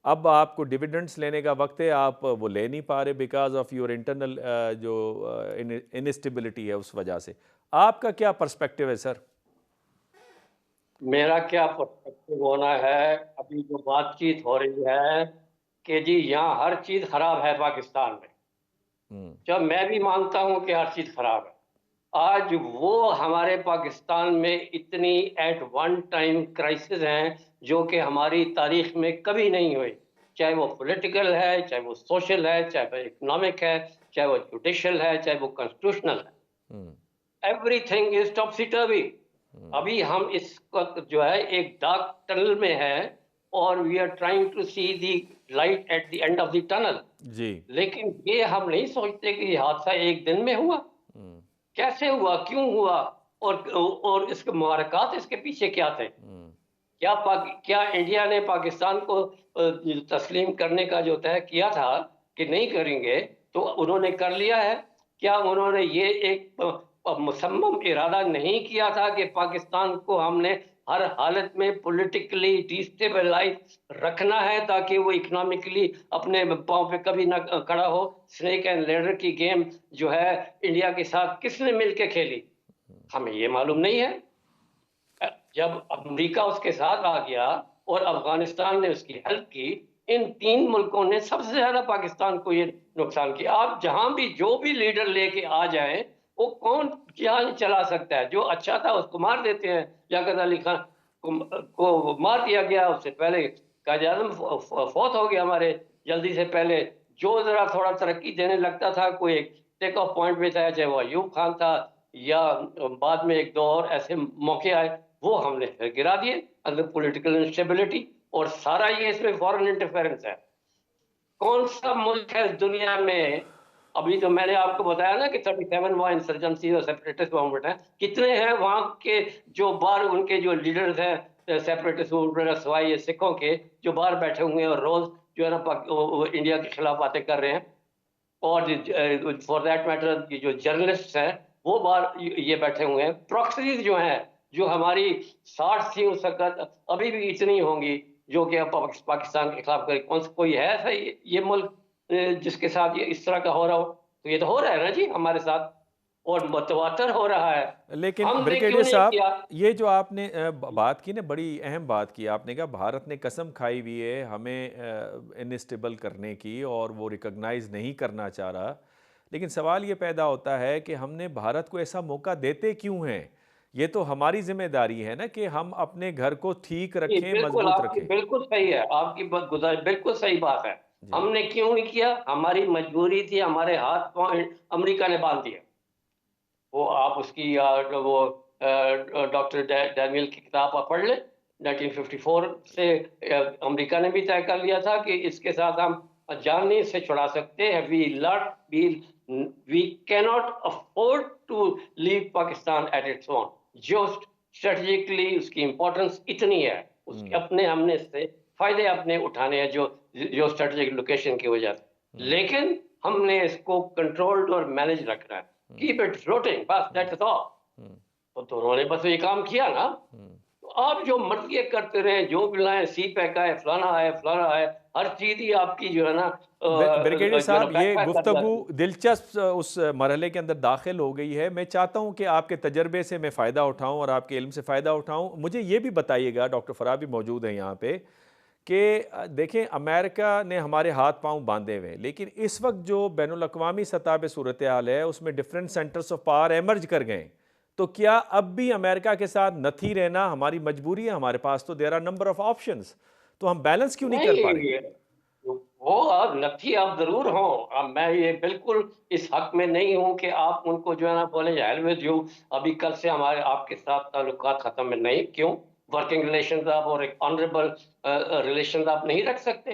अब आपको डिविडेंड्स लेने का वक्त है, आप वो ले नहीं पा रहे बिकॉज ऑफ योर इंटरनल जो इनस्टेबिलिटी है, उस वजह से। आपका क्या पर्सपेक्टिव है सर? मेरा क्या पर्सपेक्टिव होना है, अभी जो बातचीत हो रही है कि जी यहाँ हर चीज खराब है पाकिस्तान में, जब मैं भी मानता हूँ कि हर चीज खराब है। आज वो हमारे पाकिस्तान में इतनी एट वन टाइम क्राइसिस हैं जो कि हमारी तारीख में कभी नहीं हुई, चाहे वो पॉलिटिकल है, चाहे वो सोशल है, चाहे वो इकोनॉमिक है, चाहे वो जुडिशियल है, चाहे वो कॉन्स्टिट्यूशनल है। Everything is टॉपसी टर्वी। अभी हम इस वक्त जो है एक डार्क टनल में है और we are trying to see the light at the end of the tunnel. जी। लेकिन ये हम नहीं सोचते कि ये हादसा एक दिन में हुआ, कैसे हुआ, क्यों हुआ, और इसके मुबारकात इसके पीछे क्या थे। क्या इंडिया ने पाकिस्तान को तस्लीम करने का जो तय किया था कि नहीं करेंगे, तो उन्होंने कर लिया है? क्या उन्होंने ये एक मुसम्मम इरादा नहीं किया था कि पाकिस्तान को हमने हर हालत में पॉलिटिकली डिस्टेबलाइज रखना है ताकि वो इकोनॉमिकली अपने पांव पे कभी ना खड़ा हो? स्नेक एंड लेडर की गेम जो है इंडिया के साथ किसने मिलकर खेली, हमें ये मालूम नहीं है। जब अमेरिका उसके साथ आ गया और अफगानिस्तान ने उसकी हेल्प की, इन तीन मुल्कों ने सबसे ज्यादा पाकिस्तान को ये नुकसान किया। आप जहां भी जो भी लीडर लेके आ जाए, वो कौन क्या चला सकता है? जो अच्छा था उसको मार देते हैं। लियाकत अली खान को मार दिया गया, उससे पहले कायद आज़म फौत हो गया हमारे जल्दी से पहले। जो जरा थोड़ा तरक्की देने लगता था, कोई एक टेक ऑफ पॉइंट में था, चाहे वो अयूब खान था या बाद में एक दो और ऐसे मौके आए, वो हमने फिर गिरा दिए अंदर पॉलिटिकल इंस्टेबिलिटी। और सारा ये इसमें फॉरेन इंटरफेरेंस है। कौन सा मुल्क है इस दुनिया में, अभी तो मैंने आपको बताया ना कि 37 वहाँ इंसर्जेंसी और सेपरेटिस्ट मूवमेंट है, कितने हैं वहाँ के जो बाहर उनके जो लीडर्स हैं सेपरेटिस्ट मूवमेंट सवाई सिखों के, जो बाहर बैठे हुए हैं और रोज जो है ना इंडिया के खिलाफ बातें कर रहे हैं। और फॉर दैट मैटर जो जर्नलिस्ट हैं वो बाहर ये बैठे हुए हैं। प्रॉक्सीज जो हैं, जो हमारी 60 थी उस वक्त, अभी भी इतनी होंगी जो कि पाकिस्तान के खिलाफ करे। कोई है ऐसा ये मुल्क जिसके साथ ये इस तरह का हो रहा हो? तो ये तो हो रहा है ना जी हमारे साथ, और मतवातर हो रहा है। लेकिन हमने क्यों ब्रिगेडियर नहीं साहब, किया? ये जो आपने बात की ना, बड़ी अहम बात की आपने, कहा भारत ने कसम खाई हुई है हमें इनस्टेबल करने की और वो रिकॉग्नाइज नहीं करना चाह रहा। लेकिन सवाल ये पैदा होता है कि हमने भारत को ऐसा मौका देते क्यों हैं? ये तो हमारी जिम्मेदारी है ना कि हम अपने घर को ठीक जी रखें, बिल्कुल, मजबूत आपकी रखें। बिल्कुल सही है, आपकी बात गुजारिश बिल्कुल सही बात है। जी। हमने क्यों नहीं किया? हमारी मजबूरी थी, हमारे हाथ पांव अमेरिका ने बांध दिया। वो आप उसकी वो डॉक्टर डैनियल की किताब आप पढ़ लें। 1954 से अमेरिका ने भी तय कर लिया था कि इसके साथ हम जान से छुड़ा सकते हैं। We cannot afford to leave Pakistan at its own. जो स्ट्रेटेजिकली उसकी इंपॉर्टेंस इतनी है, उसके अपने हमने इससे फायदे अपने उठाने हैं, जो जो स्ट्रेटेजिक लोकेशन की वजह से। लेकिन हमने इसको कंट्रोल्ड और मैनेज रखना है। कीप इट फ्लोटिंग, बस दैट्स ऑल। तो उन्होंने बस ये काम किया ना। तो आप जो मर्जी करते रहे, जो भी लाए, सी पैक आए, फलाना आए, फलाना आए, हर चीज ही आपकी जो है ना ब्रिगेडियर जो है ना साहब, ये बैकफायर कर गुफ्तगू जाती है। दिलचस्प उस मरहले के अंदर दाखिल हो गई है। मैं चाहता हूं कि आपके तजर्बे से मैं फ़ायदा उठाऊं और आपके इल्म से फ़ायदा उठाऊं। मुझे ये भी बताइएगा, डॉक्टर फराह भी मौजूद हैं यहाँ पे, कि देखें अमेरिका ने हमारे हाथ पांव बांधे हुए, लेकिन इस वक्त जो बैनुल-अक़वामी सतह पे सूरत हाल है उसमें different centres of power emerge कर गए। तो क्या अब भी अमेरिका के साथ नथी रहना हमारी मजबूरी है? हमारे पास तो there are number of options, तो हम बैलेंस क्यों नहीं कर पा रहे? नहीं, वो आप नथी आप जरूर हो। अब मैं ये बिल्कुल इस हक में नहीं हूं कि आप उनको जो है ना बोले हेल विद यू, अभी कल से हमारे आपके साथ ताल्लुकात खत्म है। नहीं, क्यों? वर्किंग रिलेशन आप और एक ऑनरेबल रिलेशन आप नहीं रख सकते?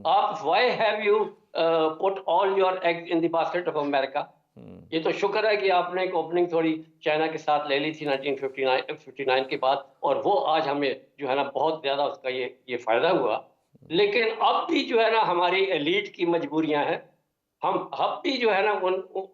आप why have you put all your eggs in the basket of America? ये तो शुक्र है कि आपने एक ओपनिंग थोड़ी चाइना के साथ ले ली थी 1959 के बाद, और वो आज हमें जो है ना बहुत ज्यादा उसका ये फायदा हुआ। लेकिन अब भी जो है ना हमारी एलीट की मजबूरियां हैं। हम अब भी जो है ना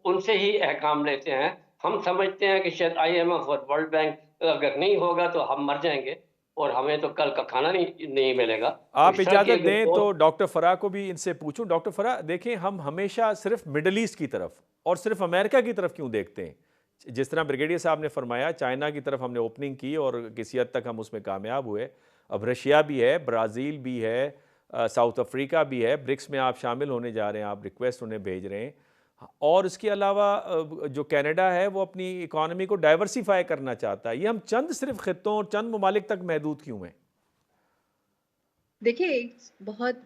उनसे ही अहकाम लेते हैं। हम समझते हैं कि शायद IMF और वर्ल्ड बैंक अगर नहीं होगा तो हम मर जाएंगे और हमें तो कल का खाना नहीं मिलेगा। तो आप इस तरह की इजाज़त अगर दें तो सोच। डॉक्टर फराह को भी इनसे पूछूं। डॉक्टर फराह, देखें हम हमेशा सिर्फ मिडल ईस्ट की तरफ और सिर्फ अमेरिका की तरफ क्यों देखते हैं? जिस तरह ब्रिगेडियर साहब ने फरमाया, चाइना की तरफ हमने ओपनिंग की और किसी हद तक हम उसमें कामयाब हुए। अब रशिया भी है, ब्राज़ील भी है, साउथ अफ्रीका भी है, ब्रिक्स में आप शामिल होने जा रहे हैं, आप रिक्वेस्ट उन्हें भेज रहे हैं। और इसके अलावा जो कनाडा है वो अपनी इकॉनमी को डाइवर्सिफाई करना चाहता है। ये हम चंद सिर्फ खित्तों और चंद ममालिक तक महदूद क्यों हैं? देखिए, एक बहुत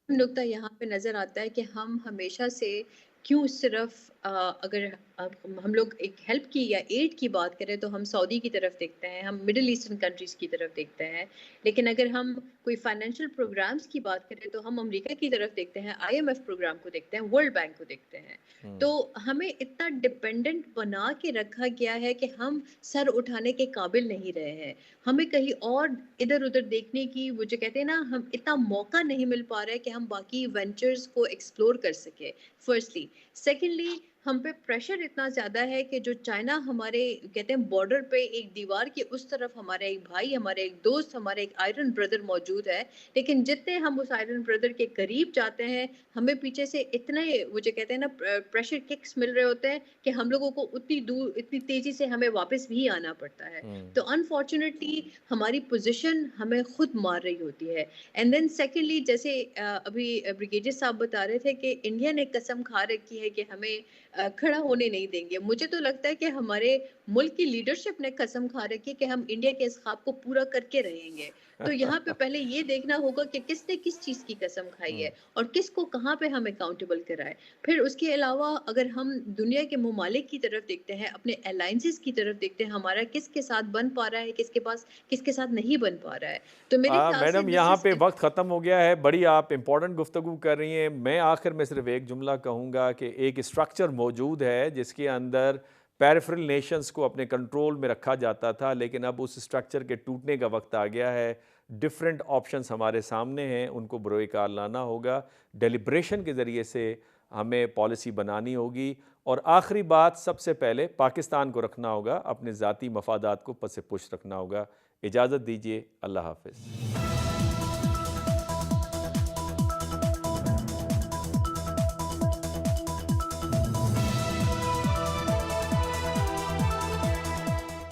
नुक्ता यहाँ पे नज़र आता है कि हम हमेशा से क्यों सिर्फ अगर हम लोग एक हेल्प की या एड की बात करें तो हम सऊदी की तरफ देखते हैं, हम मिडिल ईस्टर्न कंट्रीज़ की तरफ देखते हैं। लेकिन अगर हम कोई फाइनेंशियल प्रोग्राम्स की बात करें तो हम अमेरिका की तरफ देखते हैं, आईएमएफ प्रोग्राम को देखते हैं, वर्ल्ड बैंक को देखते हैं। तो हमें इतना डिपेंडेंट बना के रखा गया है कि हम सर उठाने के काबिल नहीं रहे हैं। हमें कहीं और इधर-उधर देखने की, वो जो कहते हैं ना, हम इतना मौका नहीं मिल पा रहा है कि हम बाकी वेंचर्स को एक्सप्लोर कर सके, फर्स्टली। सेकेंडली, हम पे प्रेशर इतना ज़्यादा है कि जो चाइना हमारे कहते हैं बॉर्डर पे एक दीवार के उस तरफ हमारा एक भाई, हमारा एक दोस्त, हमारा एक आयरन ब्रदर मौजूद है, लेकिन जितने हम उस आयरन ब्रदर के करीब जाते हैं, हमें पीछे से इतने वो जो कहते हैं ना प्रेशर किक्स मिल रहे होते हैं कि हम लोगों को उतनी दूर, इतनी तेज़ी से हमें वापस भी आना पड़ता है। तो अनफॉर्चुनेटली हमारी पोजीशन हमें खुद मार रही होती है। एंड देन सेकेंडली, जैसे अभी ब्रिगेडियर साहब बता रहे थे कि इंडिया ने कसम खा रखी है कि हमें खड़ा होने नहीं देंगे। मुझे तो लगता है कि हमारे मुल्क की लीडरशिप ने कसम खा रखी है कि हम इंडिया के इस ख्वाब को पूरा करके रहेंगे। तो यहाँ पे पहले ये देखना होगा कि किसने किस चीज़ की कसम खाई है और किसको कहाँ पे हम अकाउंटेबल कराएं। फिर उसके अलावा अगर हम दुनिया के ममालिक की तरफ देखते हैं, अपने अलायंसेस की तरफ देखते हैं, हमारा किसके साथ बन पा रहा है, किसके पास किसके साथ नहीं बन पा रहा है। तो मेरे ख्याल से मैडम, दिस यहाँ इज पे वक्त ख़त्म हो गया है। बड़ी आप इम्पोर्टेंट गुफ्तगू कर रही हैं। मैं आखिर में सिर्फ एक जुमला कहूँगा कि एक स्ट्रक्चर मौजूद है जिसके अंदर पेरिफेरल नेशंस को अपने कंट्रोल में रखा जाता था, लेकिन अब उस स्ट्रक्चर के टूटने का वक्त आ गया है। डिफरेंट ऑप्शंस हमारे सामने हैं, उनको बरोए-कार लाना होगा। डेलिब्रेशन के ज़रिए से हमें पॉलिसी बनानी होगी और आखिरी बात, सबसे पहले पाकिस्तान को रखना होगा, अपने ज़ाती मफादात को पस पुश रखना होगा। इजाज़त दीजिए, अल्लाह हाफ़िज़।